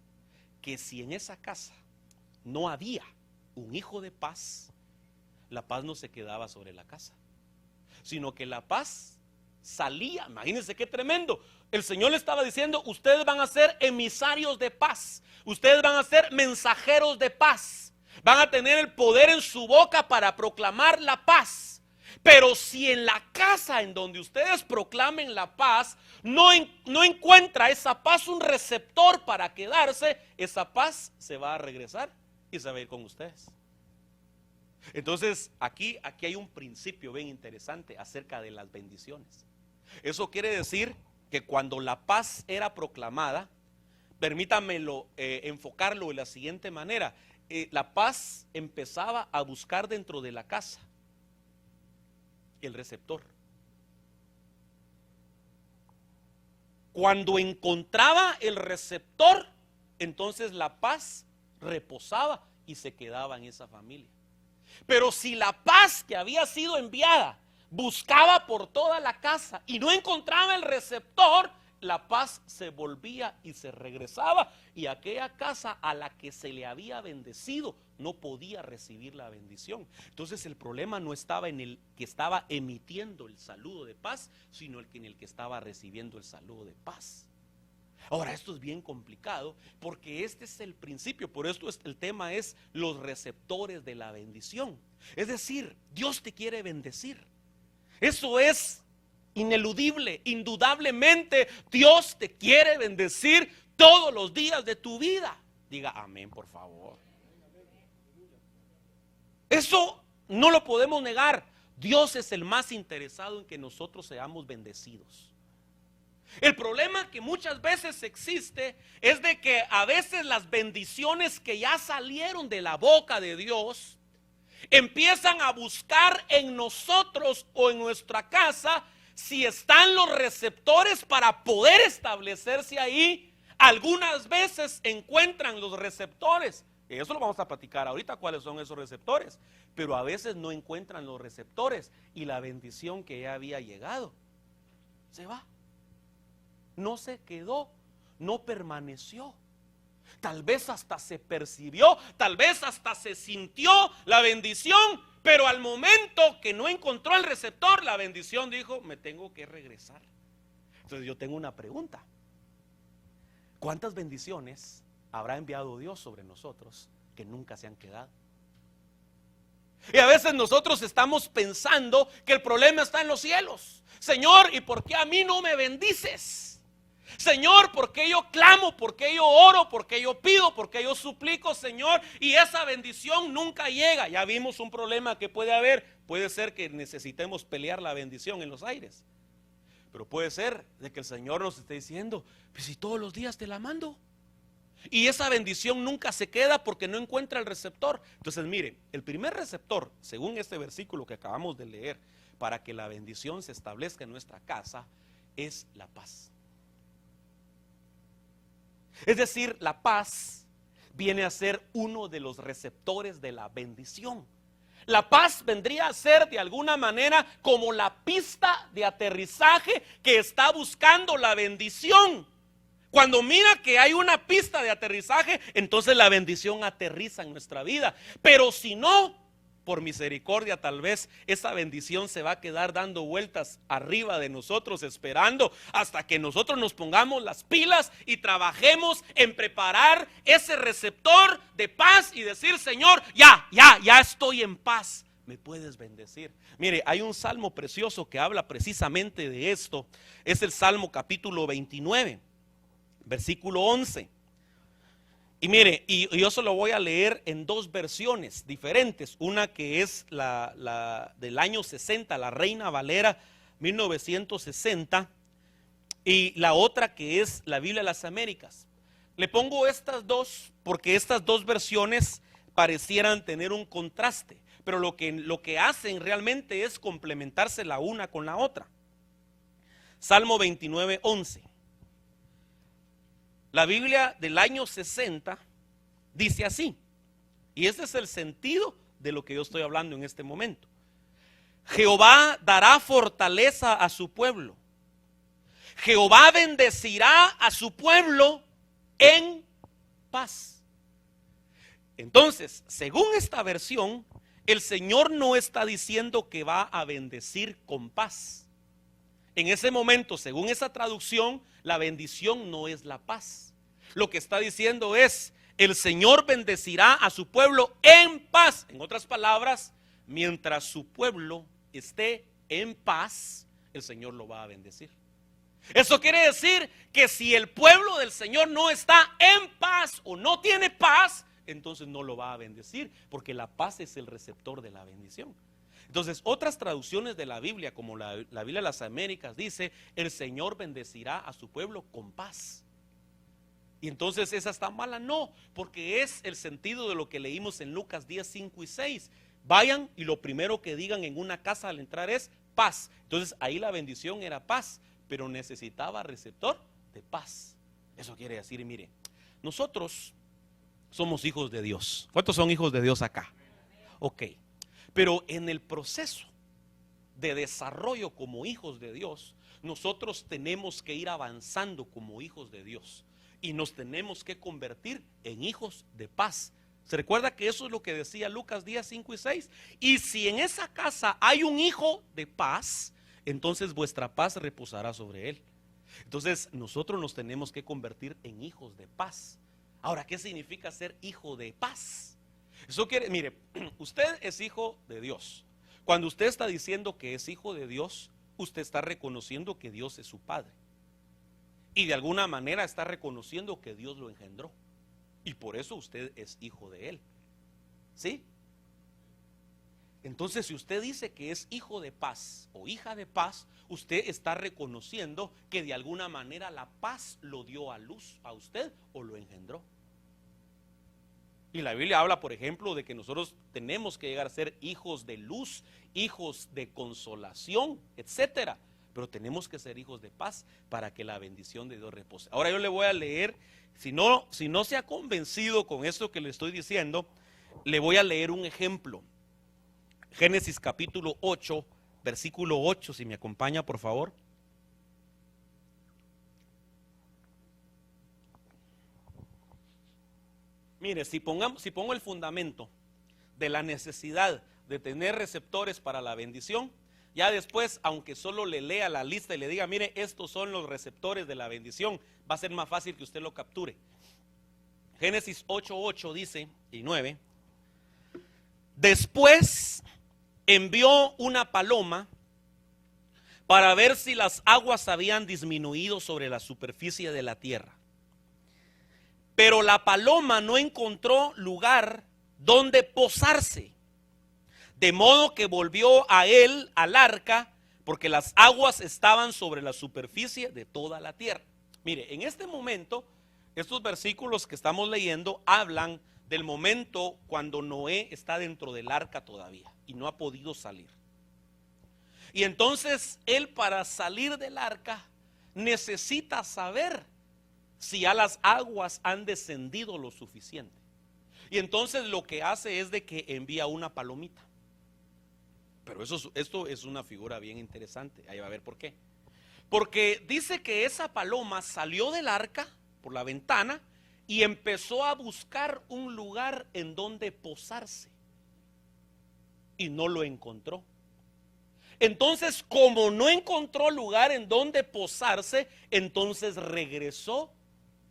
que si en esa casa no había un hijo de paz, la paz no se quedaba sobre la casa, sino que la paz salía. Imagínense qué tremendo. El Señor le estaba diciendo: ustedes van a ser emisarios de paz, ustedes van a ser mensajeros de paz, van a tener el poder en su boca para proclamar la paz. Pero si en la casa en donde ustedes proclamen la paz no encuentra esa paz un receptor para quedarse, esa paz se va a regresar y se va a ir con ustedes. Entonces aquí hay un principio bien interesante acerca de las bendiciones. Eso quiere decir que cuando la paz era proclamada, permítanmelo enfocarlo de la siguiente manera: la paz empezaba a buscar dentro de la casa el receptor. Cuando encontraba el receptor, entonces la paz reposaba y se quedaba en esa familia. Pero si la paz que había sido enviada buscaba por toda la casa y no encontraba el receptor, la paz se volvía y se regresaba, y aquella casa a la que se le había bendecido no podía recibir la bendición. Entonces el problema no estaba en el que estaba emitiendo el saludo de paz, sino en el que estaba recibiendo el saludo de paz. Ahora, esto es bien complicado porque este es el principio. Por esto el tema es los receptores de la bendición. Es decir, Dios te quiere bendecir. Eso es ineludible, indudablemente Dios te quiere bendecir todos los días de tu vida. Diga amén, por favor. Eso no lo podemos negar. Dios es el más interesado en que nosotros seamos bendecidos. El problema que muchas veces existe es de que a veces las bendiciones que ya salieron de la boca de Dios empiezan a buscar en nosotros o en nuestra casa si están los receptores para poder establecerse ahí. Algunas veces encuentran los receptores, y eso lo vamos a platicar ahorita, cuáles son esos receptores, pero a veces no encuentran los receptores y la bendición que ya había llegado se va. No se quedó, no permaneció. Tal vez hasta se percibió, tal vez hasta se sintió la bendición, pero al momento que no encontró el receptor, la bendición dijo: me tengo que regresar. Entonces yo tengo una pregunta: ¿cuántas bendiciones habrá enviado Dios sobre nosotros que nunca se han quedado? Y a veces nosotros estamos pensando que el problema está en los cielos. Señor, ¿y por qué a mí no me bendices? Señor, ¿por qué yo clamo? ¿Por qué yo oro? ¿Por qué yo pido? ¿Por qué yo suplico, Señor? Y esa bendición nunca llega. Ya vimos un problema que puede haber. Puede ser que necesitemos pelear la bendición en los aires, pero puede ser de que el Señor nos esté diciendo: pues si todos los días te la mando. Y esa bendición nunca se queda porque no encuentra el receptor. Entonces mire, el primer receptor, según este versículo que acabamos de leer, para que la bendición se establezca en nuestra casa, es la paz. Es decir, la paz viene a ser uno de los receptores de la bendición. La paz vendría a ser de alguna manera como la pista de aterrizaje que está buscando la bendición. Cuando mira que hay una pista de aterrizaje, entonces la bendición aterriza en nuestra vida. Pero si no, por misericordia, tal vez esa bendición se va a quedar dando vueltas arriba de nosotros, esperando hasta que nosotros nos pongamos las pilas y trabajemos en preparar ese receptor de paz y decir: Señor, ya estoy en paz, me puedes bendecir. Mire, hay un salmo precioso que habla precisamente de esto. Es el Salmo capítulo 29, versículo 11. Y mire, y yo se lo voy a leer en dos versiones diferentes. Una que es la del año 60, la Reina Valera 1960, y la otra que es la Biblia de las Américas. Le pongo estas dos porque estas dos versiones parecieran tener un contraste, pero lo que hacen realmente es complementarse la una con la otra. Salmo 29, 11. La Biblia del año 60 dice así, y este es el sentido de lo que yo estoy hablando en este momento. Jehová dará fortaleza a su pueblo. Jehová bendecirá a su pueblo en paz. Entonces, según esta versión, el Señor no está diciendo que va a bendecir con paz. En ese momento, según esa traducción, la bendición no es la paz. Lo que está diciendo es: el Señor bendecirá a su pueblo en paz. En otras palabras, mientras su pueblo esté en paz, el Señor lo va a bendecir. Eso quiere decir que si el pueblo del Señor no está en paz o no tiene paz, entonces no lo va a bendecir, porque la paz es el receptor de la bendición. Entonces, otras traducciones de la Biblia, como la Biblia de las Américas, dice: el Señor bendecirá a su pueblo con paz. Y entonces esa está mala. No, porque es el sentido de lo que leímos en Lucas 10, 5 y 6. Vayan y lo primero que digan en una casa al entrar es paz. Entonces ahí la bendición era paz, pero necesitaba receptor de paz. Eso quiere decir, mire, nosotros somos hijos de Dios. ¿Cuántos son hijos de Dios acá? Ok. Pero en el proceso de desarrollo como hijos de Dios, nosotros tenemos que ir avanzando como hijos de Dios y nos tenemos que convertir en hijos de paz. ¿Se recuerda que eso es lo que decía Lucas 10, 5 y 6? Y si en esa casa hay un hijo de paz, entonces vuestra paz reposará sobre él. Entonces nosotros nos tenemos que convertir en hijos de paz. Ahora, ¿qué significa ser hijo de paz? Eso quiere, mire, usted es hijo de Dios. Cuando usted está diciendo que es hijo de Dios, usted está reconociendo que Dios es su padre. Y de alguna manera está reconociendo que Dios lo engendró. Y por eso usted es hijo de él. ¿Sí? Entonces, si usted dice que es hijo de paz o hija de paz, usted está reconociendo que de alguna manera la paz lo dio a luz a usted o lo engendró. Y la Biblia habla, por ejemplo, de que nosotros tenemos que llegar a ser hijos de luz, hijos de consolación, etcétera. Pero tenemos que ser hijos de paz para que la bendición de Dios repose. Ahora yo le voy a leer, si no se ha convencido con esto que le estoy diciendo, le voy a leer un ejemplo. Génesis capítulo 8, versículo 8, si me acompaña por favor. Mire, si pongo el fundamento de la necesidad de tener receptores para la bendición, ya después, aunque solo le lea la lista y le diga, mire, estos son los receptores de la bendición, va a ser más fácil que usted lo capture. Génesis 8:8 dice, y 9, después envió una paloma para ver si las aguas habían disminuido sobre la superficie de la tierra. Pero la paloma no encontró lugar donde posarse. De modo que volvió a él al arca, porque las aguas estaban sobre la superficie de toda la tierra. Mire, en este momento, estos versículos que estamos leyendo hablan del momento cuando Noé está dentro del arca todavía y no ha podido salir. Y entonces él, para salir del arca, necesita saber si ya las aguas han descendido lo suficiente. Y entonces lo que hace es de que envía una palomita. Pero esto es una figura bien interesante. Ahí va a ver por qué. Porque dice que esa paloma salió del arca por la ventana y empezó a buscar un lugar en donde posarse. Y no lo encontró. Entonces, como no encontró lugar en donde posarse, entonces regresó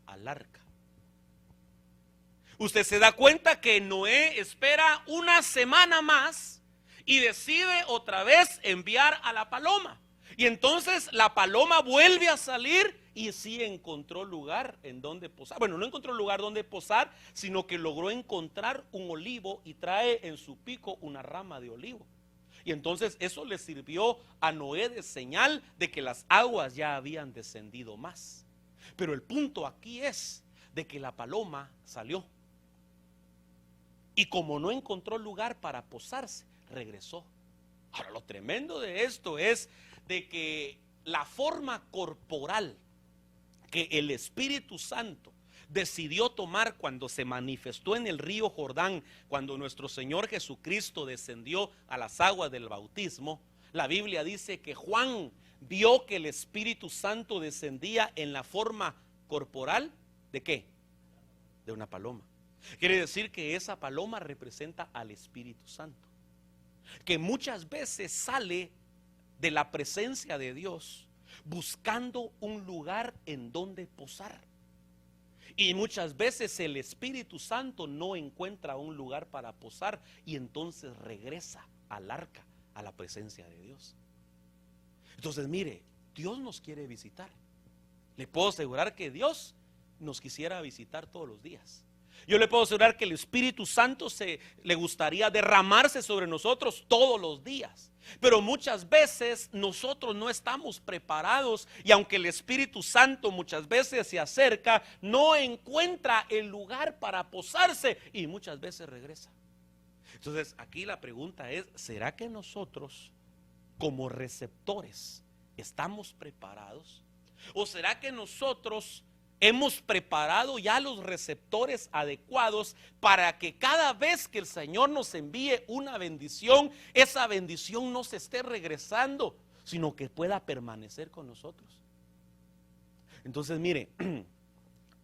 al arca. Usted se da cuenta que Noé espera una semana más y decide otra vez enviar a la paloma. Y entonces la paloma vuelve a salir y sí encontró lugar en donde posar. Bueno, no encontró lugar donde posar, sino que logró encontrar un olivo y trae en su pico una rama de olivo. Y entonces eso le sirvió a Noé de señal de que las aguas ya habían descendido más. Pero el punto aquí es de que la paloma salió. Y como no encontró lugar para posarse, regresó. Ahora, lo tremendo de esto es de que la forma corporal que el Espíritu Santo decidió tomar cuando se manifestó en el río Jordán, cuando nuestro Señor Jesucristo descendió a las aguas del bautismo, la Biblia dice que Juan vio que el Espíritu Santo descendía en la forma corporal ¿de qué? De una paloma. Quiere decir que esa paloma representa al Espíritu Santo, que muchas veces sale de la presencia de Dios buscando un lugar en donde posar. Y muchas veces el Espíritu Santo no encuentra un lugar para posar y entonces regresa al arca, a la presencia de Dios. Entonces mire, Dios nos quiere visitar. Le puedo asegurar que Dios nos quisiera visitar todos los días. Yo le puedo asegurar que el Espíritu Santo le gustaría derramarse sobre nosotros todos los días. Pero muchas veces nosotros no estamos preparados y aunque el Espíritu Santo muchas veces se acerca, no encuentra el lugar para posarse y muchas veces regresa. Entonces aquí la pregunta es, ¿será que nosotros como receptores estamos preparados? ¿O será que nosotros hemos preparado ya los receptores adecuados para que cada vez que el Señor nos envíe una bendición, esa bendición no se esté regresando, sino que pueda permanecer con nosotros. Entonces mire,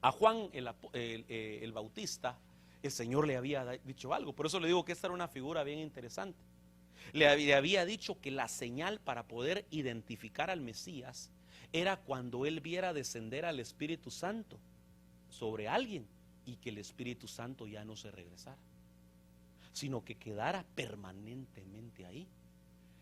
a Juan el Bautista, el Señor le había dicho algo. Por eso le digo que esta era una figura bien interesante. Le había dicho que la señal para poder identificar al Mesías era cuando él viera descender al Espíritu Santo sobre alguien y que el Espíritu Santo ya no se regresara, sino que quedara permanentemente ahí.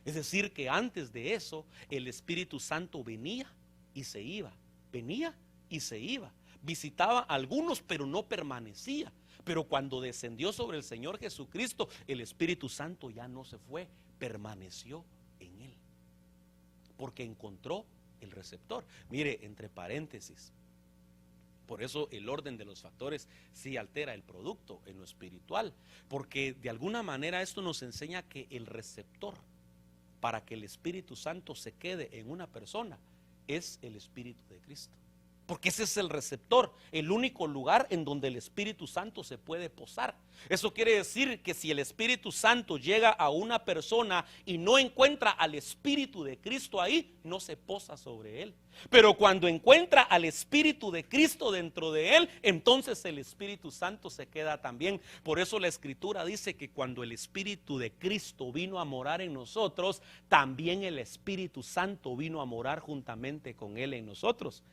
Es decir, que antes de eso el Espíritu Santo venía y se iba, venía y se iba, visitaba a algunos pero no permanecía. Pero cuando descendió sobre el Señor Jesucristo, el Espíritu Santo ya no se fue, permaneció en él, porque encontró el receptor. Mire, entre paréntesis, por eso el orden de los factores sí altera el producto en lo espiritual, porque de alguna manera esto nos enseña que el receptor para que el Espíritu Santo se quede en una persona es el Espíritu de Cristo. Porque ese es el receptor, el único lugar en donde el Espíritu Santo se puede posar. Eso quiere decir que si el Espíritu Santo llega a una persona y no encuentra al Espíritu de Cristo ahí, no se posa sobre él. Pero cuando encuentra al Espíritu de Cristo dentro de él, entonces el Espíritu Santo se queda también. Por eso la Escritura dice que cuando el Espíritu de Cristo vino a morar en nosotros, también el Espíritu Santo vino a morar juntamente con él en nosotros.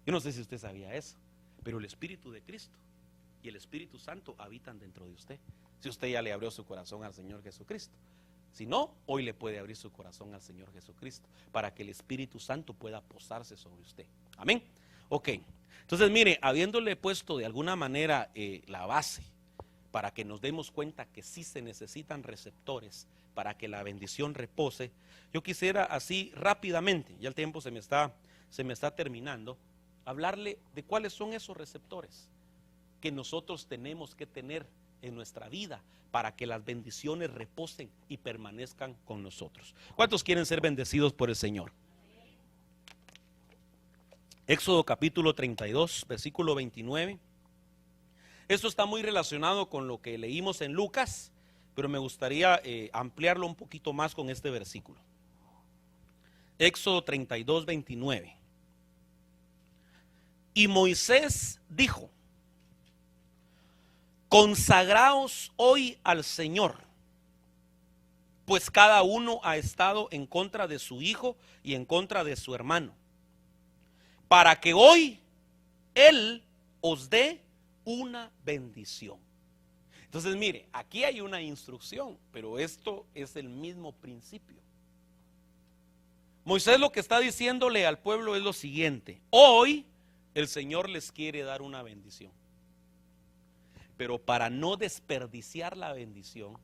Yo no sé si usted sabía eso, pero el Espíritu de Cristo y el Espíritu Santo habitan dentro de usted. Si usted ya le abrió su corazón al Señor Jesucristo. Si no, hoy le puede abrir su corazón al Señor Jesucristo para que el Espíritu Santo pueda posarse sobre usted. Amén. Ok, entonces mire, habiéndole puesto de alguna manera la base para que nos demos cuenta que sí se necesitan receptores para que la bendición repose, yo quisiera así rápidamente, ya el tiempo se me está terminando, hablarle de cuáles son esos receptores que nosotros tenemos que tener en nuestra vida para que las bendiciones reposen y permanezcan con nosotros. ¿Cuántos quieren ser bendecidos por el Señor? Éxodo capítulo 32, versículo 29. Esto está muy relacionado con lo que leímos en Lucas, pero me gustaría ampliarlo un poquito más con este versículo. Éxodo 32, 29. Y Moisés dijo: consagraos hoy al Señor, pues cada uno ha estado en contra de su hijo y en contra de su hermano, para que hoy Él os dé una bendición. Entonces mire, aquí hay una instrucción, pero esto es el mismo principio. Moisés lo que está diciéndole al pueblo es lo siguiente: hoy el Señor les quiere dar una bendición, pero para no desperdiciar la bendición,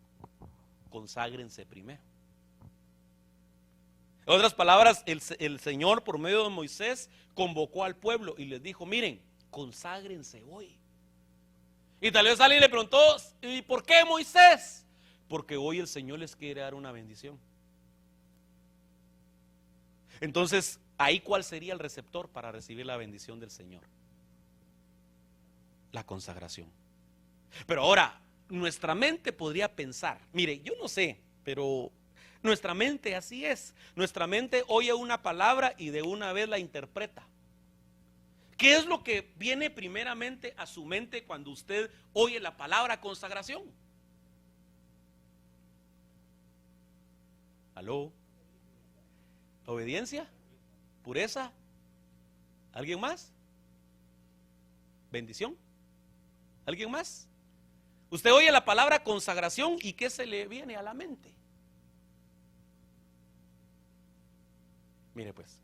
conságrense primero. En otras palabras, el Señor por medio de Moisés convocó al pueblo y les dijo: miren, conságrense hoy. Y tal vez alguien le preguntó: ¿y por qué, Moisés? Porque hoy el Señor les quiere dar una bendición. Entonces, ahí ¿cuál sería el receptor para recibir la bendición del Señor? La consagración. Pero ahora, nuestra mente podría pensar, mire, yo no sé, pero nuestra mente así es. Nuestra mente oye una palabra y de una vez la interpreta. ¿Qué es lo que viene primeramente a su mente cuando usted oye la palabra consagración? ¿Aló? ¿Obediencia? ¿Pureza? ¿Alguien más? ¿Bendición? ¿Alguien más? Usted oye la palabra consagración y ¿qué se le viene a la mente? Mire pues,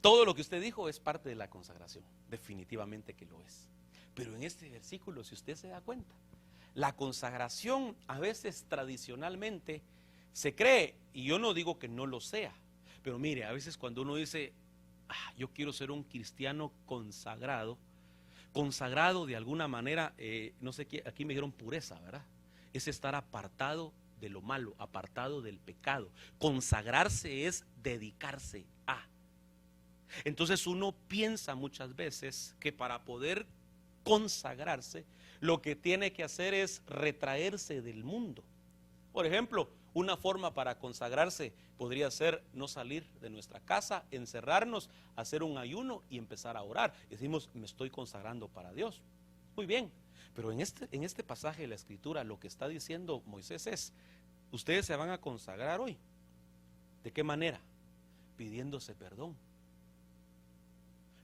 todo lo que usted dijo es parte de la consagración, definitivamente que lo es. Pero en este versículo, si usted se da cuenta, la consagración a veces tradicionalmente se cree, y yo no digo que no lo sea, pero mire, a veces cuando uno dice: yo quiero ser un cristiano consagrado, consagrado de alguna manera, no sé qué, aquí me dijeron pureza, ¿verdad? Es estar apartado de lo malo, apartado del pecado. Consagrarse es dedicarse a. Entonces uno piensa muchas veces que para poder consagrarse, lo que tiene que hacer es retraerse del mundo. Por ejemplo, una forma para consagrarse podría ser no salir de nuestra casa, encerrarnos, hacer un ayuno y empezar a orar. Decimos, me estoy consagrando para Dios. Muy bien, pero en este pasaje de la Escritura lo que está diciendo Moisés es, ustedes se van a consagrar hoy. ¿De qué manera? Pidiéndose perdón.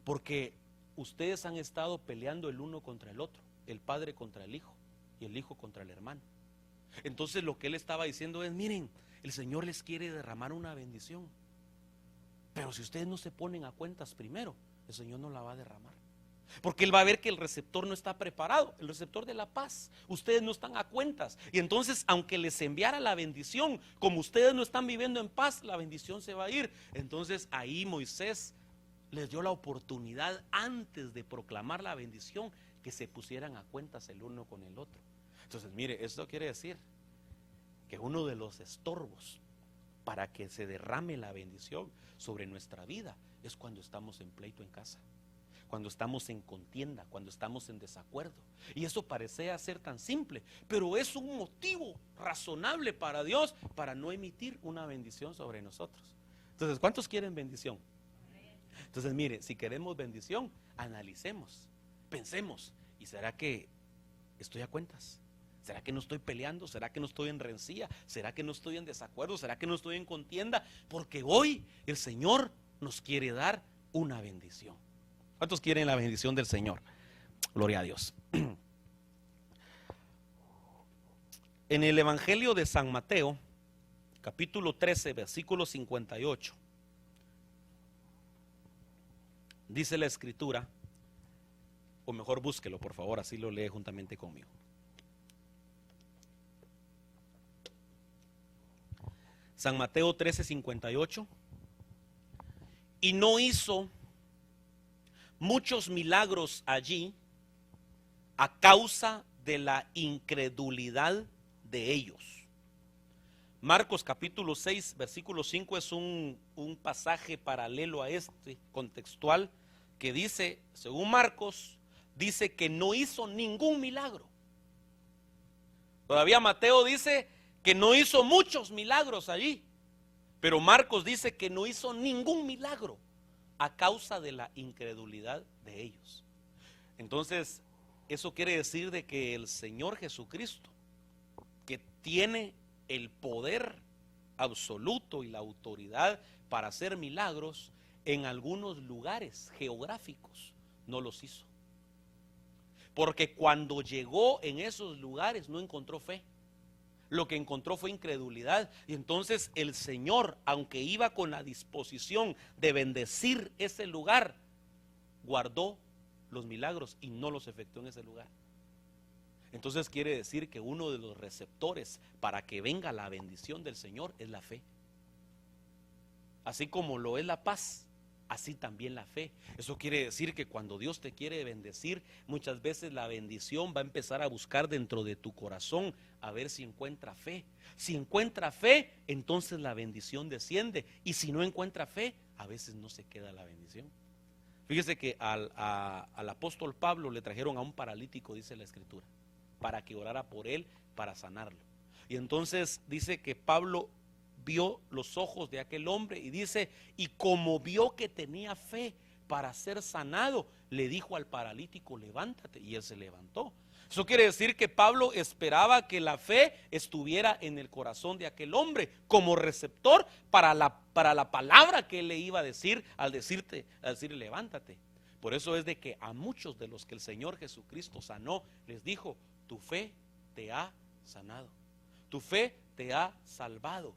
Porque ustedes han estado peleando el uno contra el otro, el padre contra el hijo y el hijo contra el hermano. Entonces lo que él estaba diciendo es, miren, el Señor les quiere derramar una bendición, pero si ustedes no se ponen a cuentas primero, el Señor no la va a derramar. Porque Él va a ver que el receptor no está preparado, el receptor de la paz. Ustedes no están a cuentas. Y entonces, aunque les enviara la bendición, como ustedes no están viviendo en paz, la bendición se va a ir. Entonces ahí Moisés les dio la oportunidad, antes de proclamar la bendición, que se pusieran a cuentas el uno con el otro. Entonces mire, esto quiere decir que uno de los estorbos para que se derrame la bendición sobre nuestra vida es cuando estamos en pleito en casa, cuando estamos en contienda, cuando estamos en desacuerdo. Y eso parece ser tan simple, pero es un motivo razonable para Dios para no emitir una bendición sobre nosotros. Entonces, ¿cuántos quieren bendición? Entonces mire, si queremos bendición, analicemos, pensemos, ¿y será que estoy a cuentas? ¿Será que no estoy peleando? ¿Será que no estoy en rencilla? ¿Será que no estoy en desacuerdo? ¿Será que no estoy en contienda? Porque hoy el Señor nos quiere dar una bendición. ¿Cuántos quieren la bendición del Señor? Gloria a Dios. En el Evangelio de San Mateo, capítulo 13, versículo 58, dice la Escritura, o mejor búsquelo por favor, así lo lee juntamente conmigo. San Mateo 13, 58. Y no hizo muchos milagros allí a causa de la incredulidad de ellos. Marcos capítulo 6, versículo 5 es un pasaje paralelo a este, contextual, que dice, según Marcos, dice que no hizo ningún milagro. Todavía Mateo dice que no hizo muchos milagros allí, pero Marcos dice que no hizo ningún milagro a causa de la incredulidad de ellos. Entonces, eso quiere decir de que el Señor Jesucristo, que tiene el poder absoluto y la autoridad para hacer milagros, en algunos lugares geográficos no los hizo. Porque cuando llegó en esos lugares no encontró fe. Lo que encontró fue incredulidad. Y entonces el Señor, aunque iba con la disposición de bendecir ese lugar, guardó los milagros y no los efectuó en ese lugar. Entonces quiere decir que uno de los receptores para que venga la bendición del Señor es la fe. Así como lo es la paz, así también la fe. Eso quiere decir que cuando Dios te quiere bendecir, muchas veces la bendición va a empezar a buscar dentro de tu corazón a ver si encuentra fe. Si encuentra fe, entonces la bendición desciende. Y si no encuentra fe, a veces no se queda la bendición. Fíjese que al apóstol Pablo le trajeron a un paralítico, dice la Escritura, para que orara por él, para sanarlo. Y entonces dice que Pablo vio los ojos de aquel hombre y dice, y como vio que tenía fe para ser sanado, le dijo al paralítico, levántate, y él se levantó. Eso quiere decir que Pablo esperaba que la fe estuviera en el corazón de aquel hombre como receptor para la palabra que él le iba a decir al decirle levántate. Por eso es de que a muchos de los que el Señor Jesucristo sanó, les dijo, tu fe te ha sanado, tu fe te ha salvado.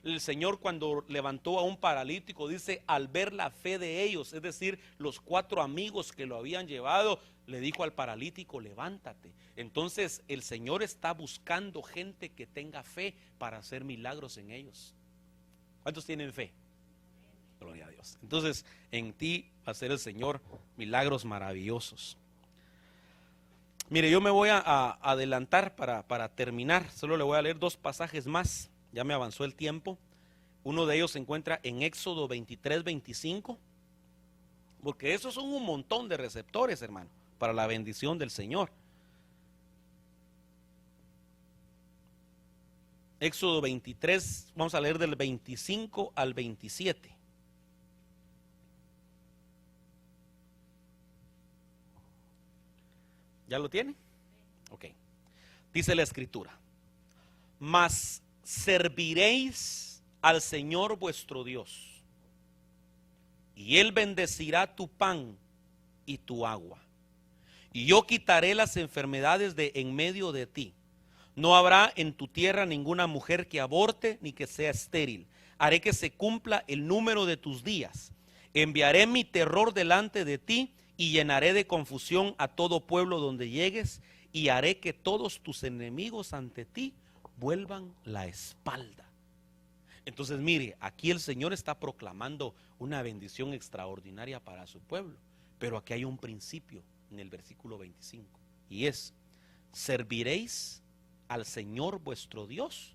El Señor, cuando levantó a un paralítico, dice, al ver la fe de ellos, es decir, los 4 amigos que lo habían llevado, le dijo al paralítico, levántate. Entonces el Señor está buscando gente que tenga fe para hacer milagros en ellos. ¿Cuántos tienen fe? Gloria a Dios. Entonces en ti va a hacer el Señor milagros maravillosos. Mire, yo me voy a adelantar para terminar. Solo le voy a leer 2 pasajes más. Ya me avanzó el tiempo. Uno de ellos se encuentra en Éxodo 23, 25. porque esos son un montón de receptores, hermano, para la bendición del Señor. Éxodo 23, vamos a leer del 25 al 27. ¿Ya lo tiene? Ok. Dice la Escritura: mas serviréis al Señor vuestro Dios, y Él bendecirá tu pan y tu agua, y yo quitaré las enfermedades de en medio de ti. No habrá en tu tierra ninguna mujer que aborte ni que sea estéril. Haré que se cumpla el número de tus días. Enviaré mi terror delante de ti y llenaré de confusión a todo pueblo donde llegues, y haré que todos tus enemigos ante ti vuelvan la espalda. Entonces mire, aquí el Señor está proclamando una bendición extraordinaria para su pueblo, pero aquí hay un principio en el versículo 25, y es: serviréis al Señor vuestro Dios,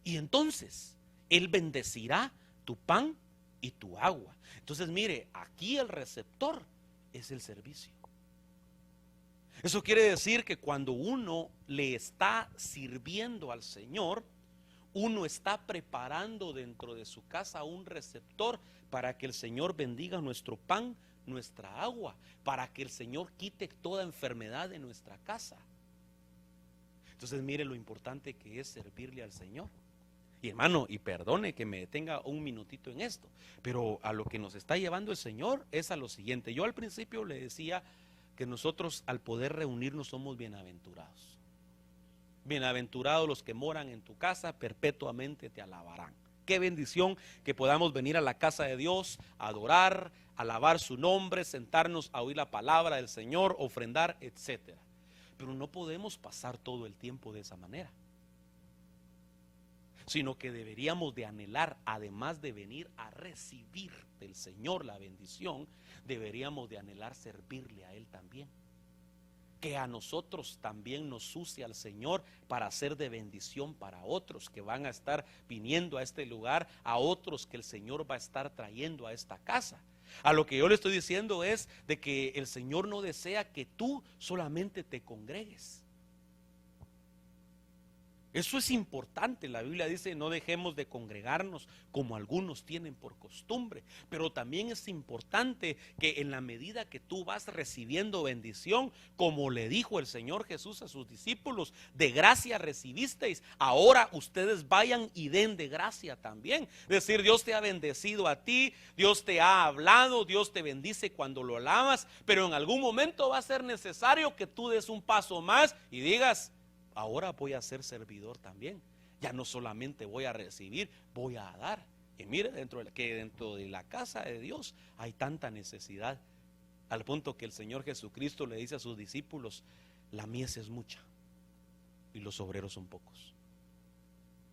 y entonces Él bendecirá tu pan y tu agua. Entonces mire, aquí el receptor es el servicio. Eso quiere decir que cuando uno le está sirviendo al Señor, uno está preparando dentro de su casa un receptor para que el Señor bendiga nuestro pan, nuestra agua, para que el Señor quite toda enfermedad de nuestra casa. Entonces mire lo importante que es servirle al Señor. Y hermano, y perdone que me detenga un minutito en esto, pero a lo que nos está llevando el Señor es a lo siguiente. Yo al principio le decía que nosotros al poder reunirnos somos bienaventurados. Bienaventurados los que moran en tu casa, perpetuamente te alabarán. Qué bendición que podamos venir a la casa de Dios, adorar, alabar su nombre, sentarnos a oír la palabra del Señor, ofrendar, etcétera. Pero no podemos pasar todo el tiempo de esa manera, sino que deberíamos de anhelar, además de venir a recibir del Señor la bendición, deberíamos de anhelar servirle a Él también. Que a nosotros también nos use al Señor para ser de bendición para otros que van a estar viniendo a este lugar, a otros que el Señor va a estar trayendo a esta casa. A lo que yo le estoy diciendo es de que el Señor no desea que tú solamente te congregues. Eso es importante. La Biblia dice: no dejemos de congregarnos como algunos tienen por costumbre. Pero también es importante que en la medida que tú vas recibiendo bendición, como le dijo el Señor Jesús a sus discípulos: de gracia recibisteis, ahora ustedes vayan y den de gracia también. Es decir, Dios te ha bendecido a ti, Dios te ha hablado, Dios te bendice cuando lo alabas, pero en algún momento va a ser necesario que tú des un paso más y digas: ahora voy a ser servidor también. Ya no solamente voy a recibir, voy a dar. Y mire, dentro de la casa de Dios hay tanta necesidad, al punto que el Señor Jesucristo le dice a sus discípulos: la mies es mucha y los obreros son pocos.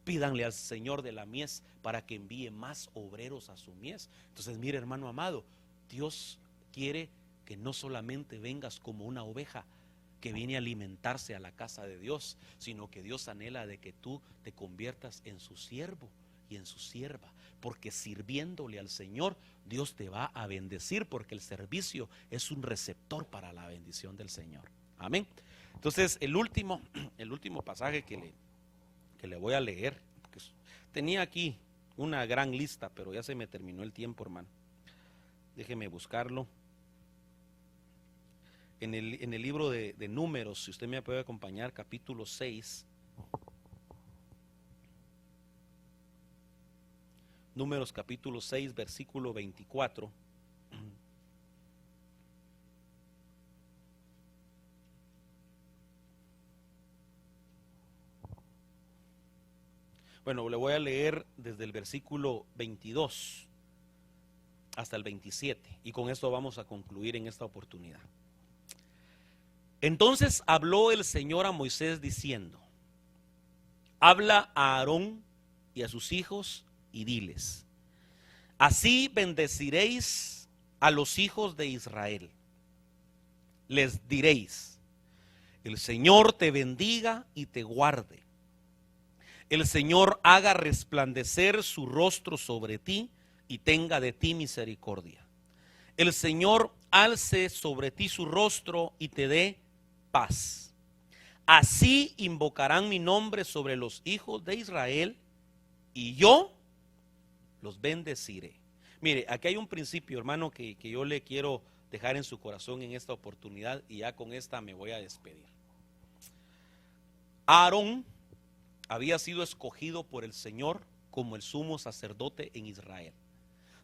Pídanle al Señor de la mies para que envíe más obreros a su mies. Entonces mire, hermano amado, Dios quiere que no solamente vengas como una oveja que viene a alimentarse a la casa de Dios, sino que Dios anhela de que tú te conviertas en su siervo y en su sierva, porque sirviéndole al Señor, Dios te va a bendecir, porque el servicio es un receptor para la bendición del Señor. Amén. Entonces el último pasaje que le voy a leer, porque tenía aquí una gran lista, pero ya se me terminó el tiempo, hermano. Déjeme buscarlo. En el libro de Números, si usted me puede acompañar, capítulo 6. Números capítulo 6, versículo 24. Bueno, le voy a leer desde el versículo 22 hasta el 27, y con esto vamos a concluir en esta oportunidad. Entonces habló el Señor a Moisés diciendo: habla a Aarón y a sus hijos y diles: así bendeciréis a los hijos de Israel. Les diréis: el Señor te bendiga y te guarde. El Señor haga resplandecer su rostro sobre ti y tenga de ti misericordia. el Señor alce sobre ti su rostro y te dé paz. Así invocarán mi nombre sobre los hijos de Israel y yo los bendeciré. Mire, aquí hay un principio, hermano, que yo le quiero dejar en su corazón en esta oportunidad, y ya con esta me voy a despedir. Aarón había sido escogido por el Señor como el sumo sacerdote en Israel.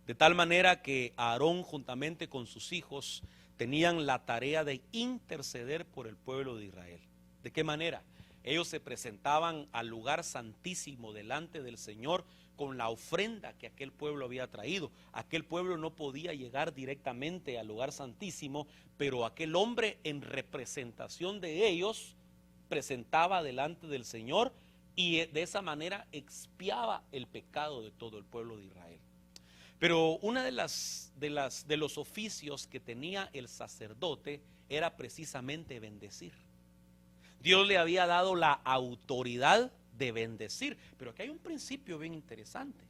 De tal manera que Aarón, juntamente con sus hijos, tenían la tarea de interceder por el pueblo de Israel. ¿De qué manera? Ellos se presentaban al lugar santísimo delante del Señor con la ofrenda que aquel pueblo había traído. Aquel pueblo no podía llegar directamente al lugar santísimo, pero aquel hombre, en representación de ellos, presentaba delante del Señor, y de esa manera expiaba el pecado de todo el pueblo de Israel. Pero una de los oficios que tenía el sacerdote era precisamente bendecir. Dios le había dado la autoridad de bendecir. Pero aquí hay un principio bien interesante.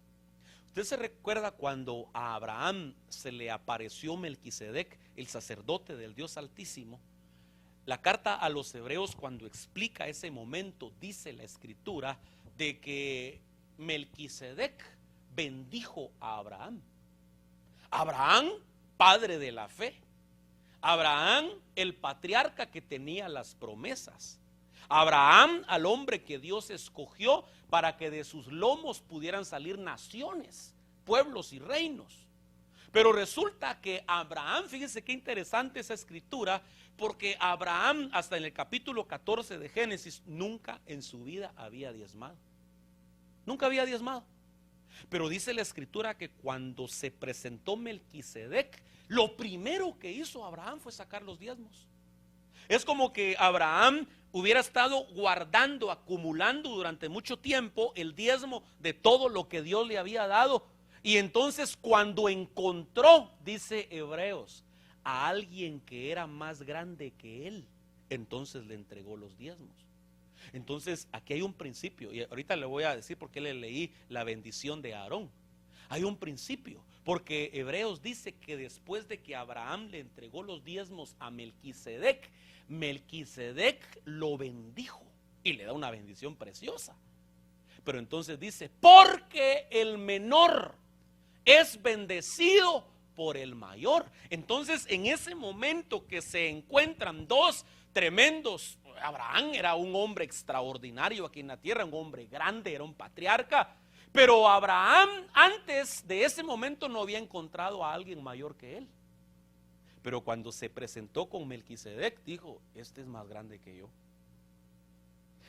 Usted se recuerda cuando a Abraham se le apareció Melquisedec, el sacerdote del Dios Altísimo. La carta a los hebreos, cuando explica ese momento, dice la escritura de que Melquisedec bendijo a Abraham. Abraham, padre de la fe. Abraham, el patriarca que tenía las promesas. Abraham, al hombre que Dios escogió para que de sus lomos pudieran salir naciones, pueblos y reinos. Pero resulta que Abraham, fíjense qué interesante esa escritura, porque Abraham, hasta en el capítulo 14 de Génesis, nunca en su vida había diezmado. Nunca había diezmado. Pero dice la escritura que cuando se presentó Melquisedec, lo primero que hizo Abraham fue sacar los diezmos. Es como que Abraham hubiera estado guardando, acumulando durante mucho tiempo el diezmo de todo lo que Dios le había dado. Y entonces cuando encontró, dice Hebreos, a alguien que era más grande que él, entonces le entregó los diezmos. Entonces aquí hay un principio, y ahorita le voy a decir por qué le leí la bendición de Aarón. Hay un principio, porque Hebreos dice que después de que Abraham le entregó los diezmos a Melquisedec, Melquisedec lo bendijo y le da una bendición preciosa. Pero entonces dice, porque el menor es bendecido por el mayor. Entonces en ese momento que se encuentran dos tremendos, Abraham era un hombre extraordinario aquí en la tierra, un hombre grande, era un patriarca, pero Abraham antes de ese momento no había encontrado a alguien mayor que él. Pero cuando se presentó con Melquisedec, dijo, este es más grande que yo.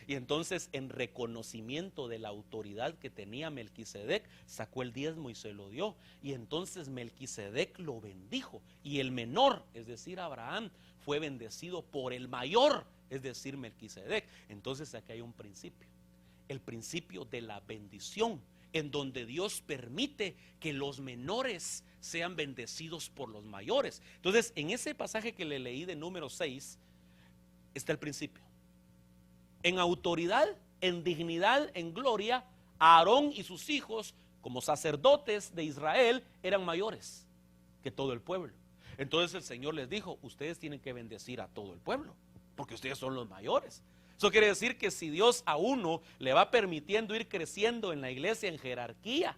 Y entonces, en reconocimiento de la autoridad que tenía Melquisedec, sacó el diezmo y se lo dio. Y entonces Melquisedec lo bendijo. Y el menor, es decir, Abraham, fue bendecido por el mayor, es decir, Melquisedec. Entonces aquí hay un principio, el principio de la bendición, en donde Dios permite que los menores sean bendecidos por los mayores. Entonces, en ese pasaje que le leí de número 6, está el principio. En autoridad, en dignidad, en gloria, Aarón y sus hijos, como sacerdotes de Israel, eran mayores que todo el pueblo. Entonces el Señor les dijo, ustedes tienen que bendecir a todo el pueblo, porque ustedes son los mayores. Eso quiere decir que si Dios a uno le va permitiendo ir creciendo en la iglesia en jerarquía,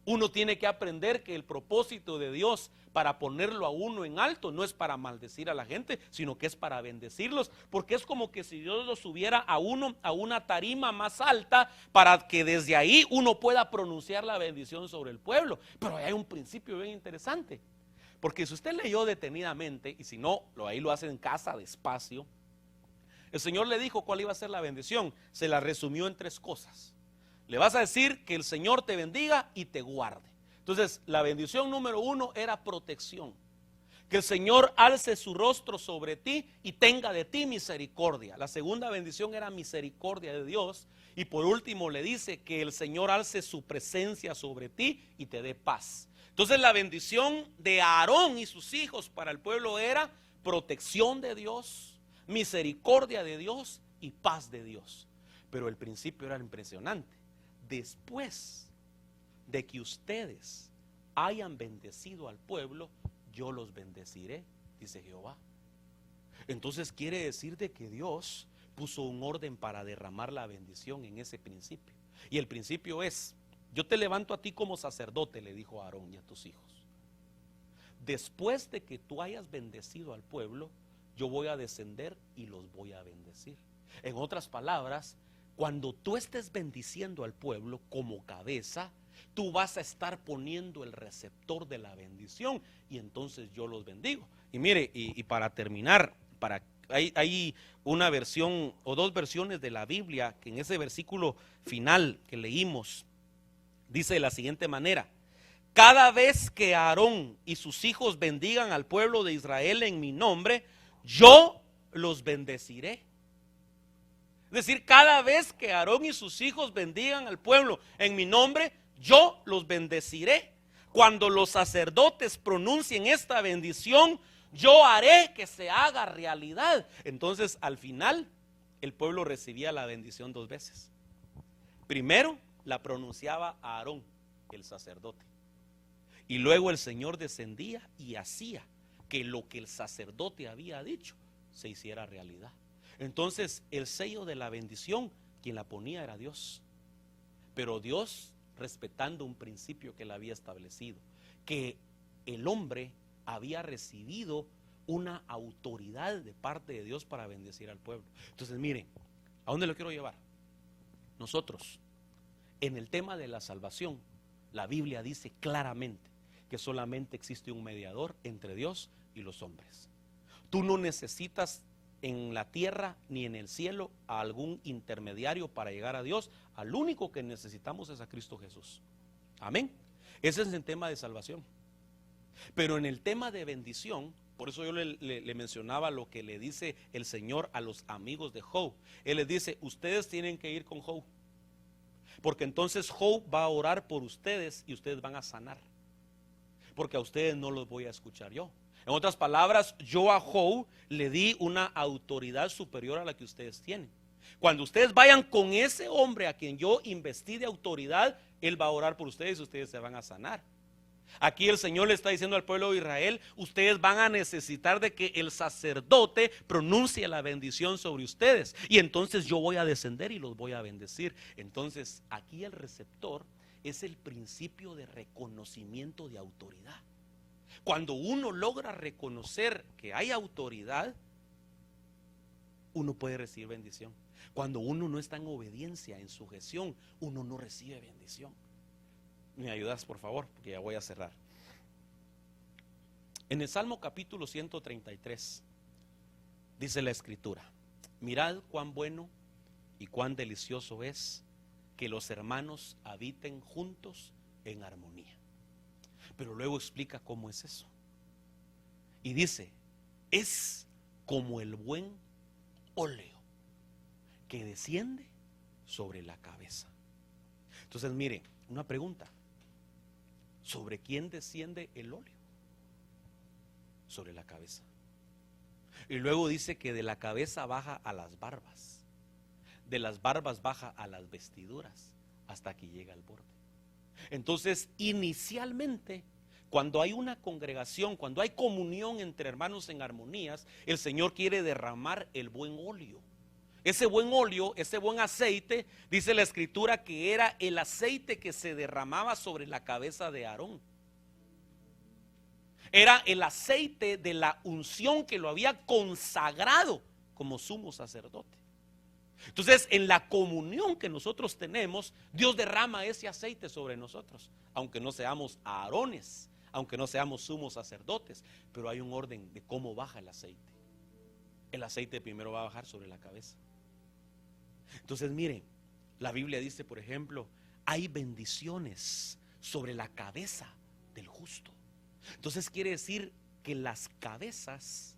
uno tiene que aprender que el propósito de Dios para ponerlo a uno en alto no es para maldecir a la gente, sino que es para bendecirlos, porque es como que si Dios lo subiera a uno a una tarima más alta para que desde ahí uno pueda pronunciar la bendición sobre el pueblo. Pero hay un principio bien interesante, porque si usted leyó detenidamente, y si no, ahí lo hace en casa despacio, el Señor le dijo cuál iba a ser la bendición. Se la resumió en 3 cosas. Le vas a decir que el Señor te bendiga y te guarde. Entonces, la bendición número 1 era protección. Que el Señor alce su rostro sobre ti y tenga de ti misericordia. La segunda bendición era misericordia de Dios. Y por último le dice que el Señor alce su presencia sobre ti y te dé paz. Entonces, la bendición de Aarón y sus hijos para el pueblo era protección de Dios, misericordia de Dios y paz de Dios. Pero el principio era impresionante. Después de que ustedes hayan bendecido al pueblo, yo los bendeciré, dice Jehová. Entonces quiere decir de que Dios puso un orden para derramar la bendición en ese principio. Y el principio es: yo te levanto a ti como sacerdote, le dijo a Aarón y a tus hijos. Después de que tú hayas bendecido al pueblo, yo voy a descender y los voy a bendecir. En otras palabras, cuando tú estés bendiciendo al pueblo como cabeza, tú vas a estar poniendo el receptor de la bendición, y entonces yo los bendigo. Y mire, y para terminar, hay una versión o dos versiones de la Biblia que en ese versículo final que leímos dice de la siguiente manera: cada vez que Aarón y sus hijos bendigan al pueblo de Israel en mi nombre, yo los bendeciré. Es decir, cada vez que Aarón y sus hijos bendigan al pueblo en mi nombre, yo los bendeciré. Cuando los sacerdotes pronuncien esta bendición, yo haré que se haga realidad. Entonces, al final, el pueblo recibía la bendición dos veces. Primero la pronunciaba Aarón, el sacerdote, y luego el Señor descendía y hacía que lo que el sacerdote había dicho se hiciera realidad. Entonces, el sello de la bendición, quien la ponía era Dios. Pero Dios, respetando un principio que él había establecido, que el hombre había recibido una autoridad de parte de Dios para bendecir al pueblo. Entonces, miren, ¿a dónde lo quiero llevar? Nosotros, en el tema de la salvación, la Biblia dice claramente que solamente existe un mediador entre Dios y los hombres. Tú no necesitas en la tierra ni en el cielo a algún intermediario para llegar a Dios. Al único que necesitamos es a Cristo Jesús. Amén. Ese es el tema de salvación. Pero en el tema de bendición, por eso yo le mencionaba lo que le dice el Señor a los amigos de Job. Él les dice: ustedes tienen que ir con Job, porque entonces Job va a orar por ustedes y ustedes van a sanar, porque a ustedes no los voy a escuchar yo. En otras palabras, yo a Job le di una autoridad superior a la que ustedes tienen. Cuando ustedes vayan con ese hombre a quien yo investí de autoridad, él va a orar por ustedes y ustedes se van a sanar. Aquí el Señor le está diciendo al pueblo de Israel: ustedes van a necesitar de que el sacerdote pronuncie la bendición sobre ustedes, y entonces yo voy a descender y los voy a bendecir. Entonces aquí el receptor es el principio de reconocimiento de autoridad. Cuando uno logra reconocer que hay autoridad, uno puede recibir bendición. Cuando uno no está en obediencia, en sujeción, uno no recibe bendición. ¿Me ayudas, por favor? Porque ya voy a cerrar. En el Salmo capítulo 133 dice la Escritura: mirad cuán bueno y cuán delicioso es que los hermanos habiten juntos en armonía. Pero luego explica cómo es eso. Y dice: es como el buen óleo que desciende sobre la cabeza. Entonces, mire, una pregunta: ¿sobre quién desciende el óleo? Sobre la cabeza. Y luego dice que de la cabeza baja a las barbas, de las barbas baja a las vestiduras, hasta que llega al borde. Entonces, inicialmente, cuando hay una congregación, cuando hay comunión entre hermanos en armonías, el Señor quiere derramar el buen óleo. Ese buen óleo, ese buen aceite, dice la Escritura que era el aceite que se derramaba sobre la cabeza de Aarón. Era el aceite de la unción que lo había consagrado como sumo sacerdote. Entonces, en la comunión que nosotros tenemos, Dios derrama ese aceite sobre nosotros, aunque no seamos Aarones, aunque no seamos sumos sacerdotes, pero hay un orden de cómo baja el aceite. El aceite primero va a bajar sobre la cabeza. Entonces, miren, la Biblia dice, por ejemplo, hay bendiciones sobre la cabeza del justo. Entonces quiere decir que las cabezas,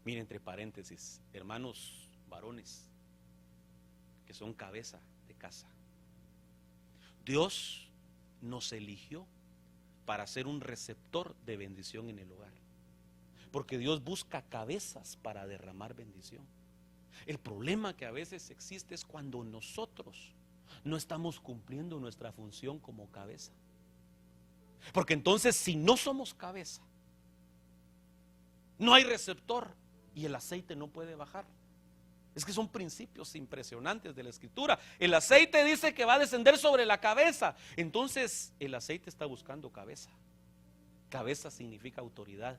miren, entre paréntesis, hermanos varones que son cabeza de casa, Dios nos eligió para ser un receptor de bendición en el hogar, porque Dios busca cabezas para derramar bendición. El problema que a veces existe es cuando nosotros no estamos cumpliendo nuestra función como cabeza. Porque entonces si no somos cabeza, no hay receptor y el aceite no puede bajar. Es que son principios impresionantes de la Escritura. El aceite dice que va a descender sobre la cabeza. Entonces el aceite está buscando cabeza. Cabeza significa autoridad.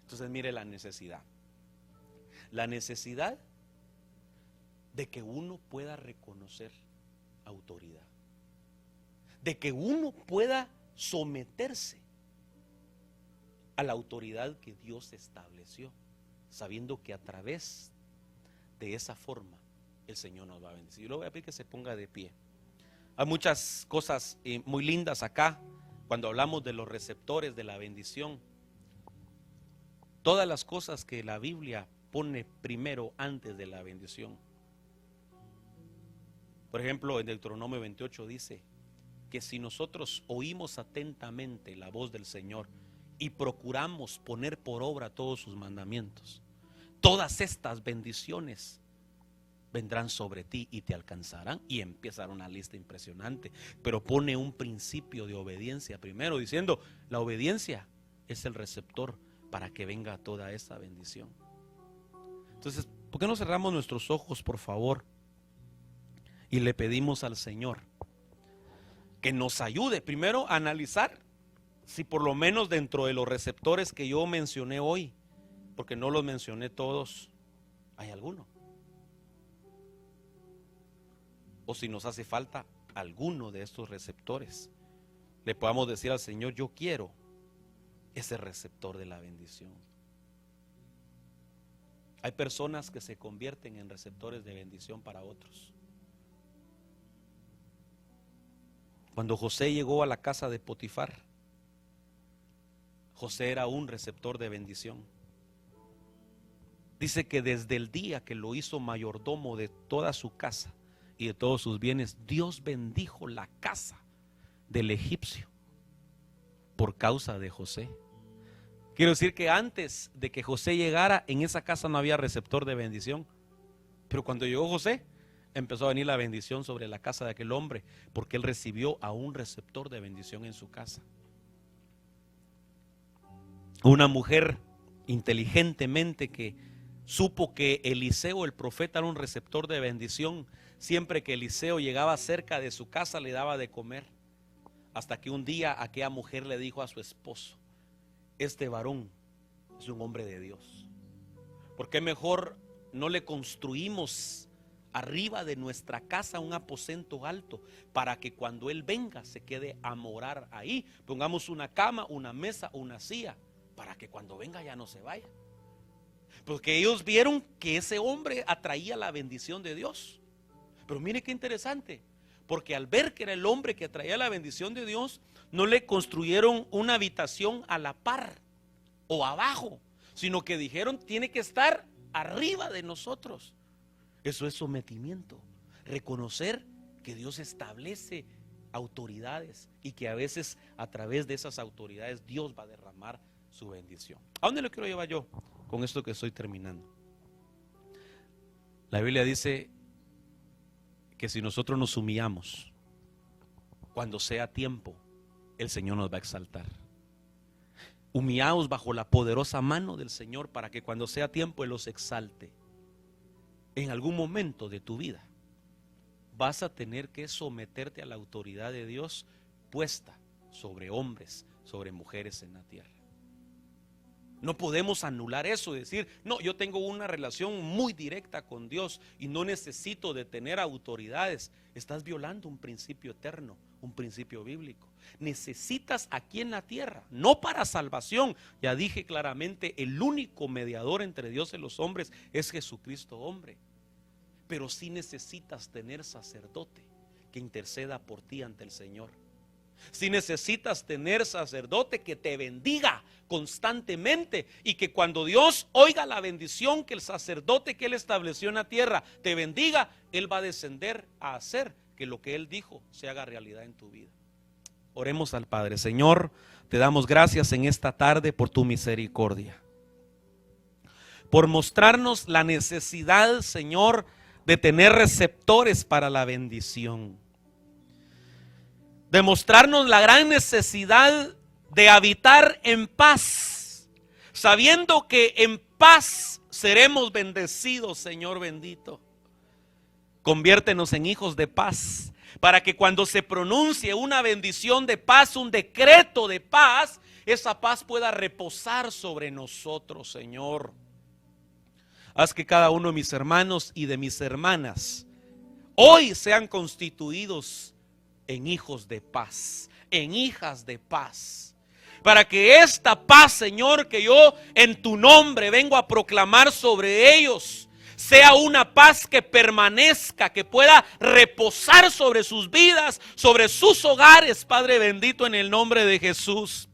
Entonces mire la necesidad. La necesidad de que uno pueda reconocer autoridad. De que uno pueda someterse a la autoridad que Dios estableció, sabiendo que a través de esa forma el Señor nos va a bendecir. Yo le voy a pedir que se ponga de pie. Hay muchas cosas muy lindas acá cuando hablamos de los receptores de la bendición. Todas las cosas que la Biblia pone primero antes de la bendición. Por ejemplo, en Deuteronomio 28 dice que si nosotros oímos atentamente la voz del Señor y procuramos poner por obra todos sus mandamientos, todas estas bendiciones vendrán sobre ti y te alcanzarán. Y empieza una lista impresionante, pero pone un principio de obediencia primero, diciendo: la obediencia es el receptor para que venga toda esa bendición. Entonces, ¿por qué no cerramos nuestros ojos, por favor? Y le pedimos al Señor que nos ayude primero a analizar si por lo menos dentro de los receptores que yo mencioné hoy, porque no los mencioné todos, hay alguno. O si nos hace falta alguno de estos receptores, le podamos decir al Señor: yo quiero ese receptor de la bendición. Hay personas que se convierten en receptores de bendición para otros. Cuando José llegó a la casa de Potifar, José era un receptor de bendición. Dice que desde el día que lo hizo mayordomo de toda su casa y de todos sus bienes, Dios bendijo la casa del egipcio por causa de José. Quiero decir que antes de que José llegara, en esa casa no había receptor de bendición. Pero cuando llegó José, empezó a venir la bendición sobre la casa de aquel hombre, porque él recibió a un receptor de bendición en su casa. Una mujer inteligentemente que supo que Eliseo, el profeta, era un receptor de bendición. Siempre que Eliseo llegaba cerca de su casa, le daba de comer. Hasta que un día aquella mujer le dijo a su esposo: este varón es un hombre de Dios. ¿Por qué mejor no le construimos arriba de nuestra casa un aposento alto, para que cuando él venga se quede a morar ahí? Pongamos una cama, una mesa, una silla, para que cuando venga ya no se vaya. Porque ellos vieron que ese hombre atraía la bendición de Dios. Pero mire qué interesante, porque al ver que era el hombre que atraía la bendición de Dios, no le construyeron una habitación a la par o abajo, sino que dijeron: tiene que estar arriba de nosotros. Eso es sometimiento, reconocer que Dios establece autoridades y que a veces a través de esas autoridades Dios va a derramar su bendición. ¿A dónde lo quiero llevar yo con esto que estoy terminando? La Biblia dice que si nosotros nos humillamos, cuando sea tiempo, el Señor nos va a exaltar. Humillaos bajo la poderosa mano del Señor, para que cuando sea tiempo Él los exalte. En algún momento de tu vida vas a tener que someterte a la autoridad de Dios puesta sobre hombres, sobre mujeres en la tierra. No podemos anular eso y decir: no, yo tengo una relación muy directa con Dios y no necesito de tener autoridades. Estás violando un principio eterno, un principio bíblico. Necesitas aquí en la tierra, no para salvación. Ya dije claramente, el único mediador entre Dios y los hombres es Jesucristo hombre. Pero sí necesitas tener sacerdote que interceda por ti ante el Señor. Si necesitas tener sacerdote que te bendiga constantemente, y que cuando Dios oiga la bendición que el sacerdote que Él estableció en la tierra te bendiga, Él va a descender a hacer que lo que Él dijo se haga realidad en tu vida. Oremos al Padre. Señor, te damos gracias en esta tarde por tu misericordia, por mostrarnos la necesidad, Señor, de tener receptores para la bendición. demostrarnos la gran necesidad de habitar en paz, sabiendo que en paz seremos bendecidos, Señor bendito. Conviértenos en hijos de paz, para que cuando se pronuncie una bendición de paz, un decreto de paz, esa paz pueda reposar sobre nosotros, Señor. Haz que cada uno de mis hermanos y de mis hermanas hoy sean constituidos en hijos de paz, en hijas de paz. Para que esta paz, Señor, que yo en tu nombre vengo a proclamar sobre ellos, sea una paz que permanezca, que pueda reposar sobre sus vidas, sobre sus hogares, Padre bendito, en el nombre de Jesús.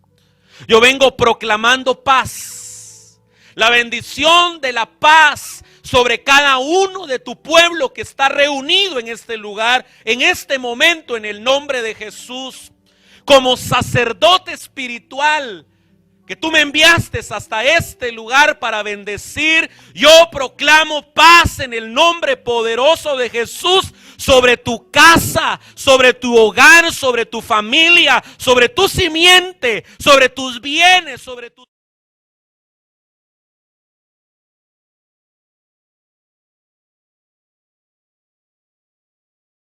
Yo vengo proclamando paz, la bendición de la paz sobre cada uno de tu pueblo que está reunido en este lugar, en este momento, en el nombre de Jesús. Como sacerdote espiritual que tú me enviaste hasta este lugar para bendecir, yo proclamo paz en el nombre poderoso de Jesús sobre tu casa, sobre tu hogar, sobre tu familia, sobre tu simiente, sobre tus bienes, sobre tu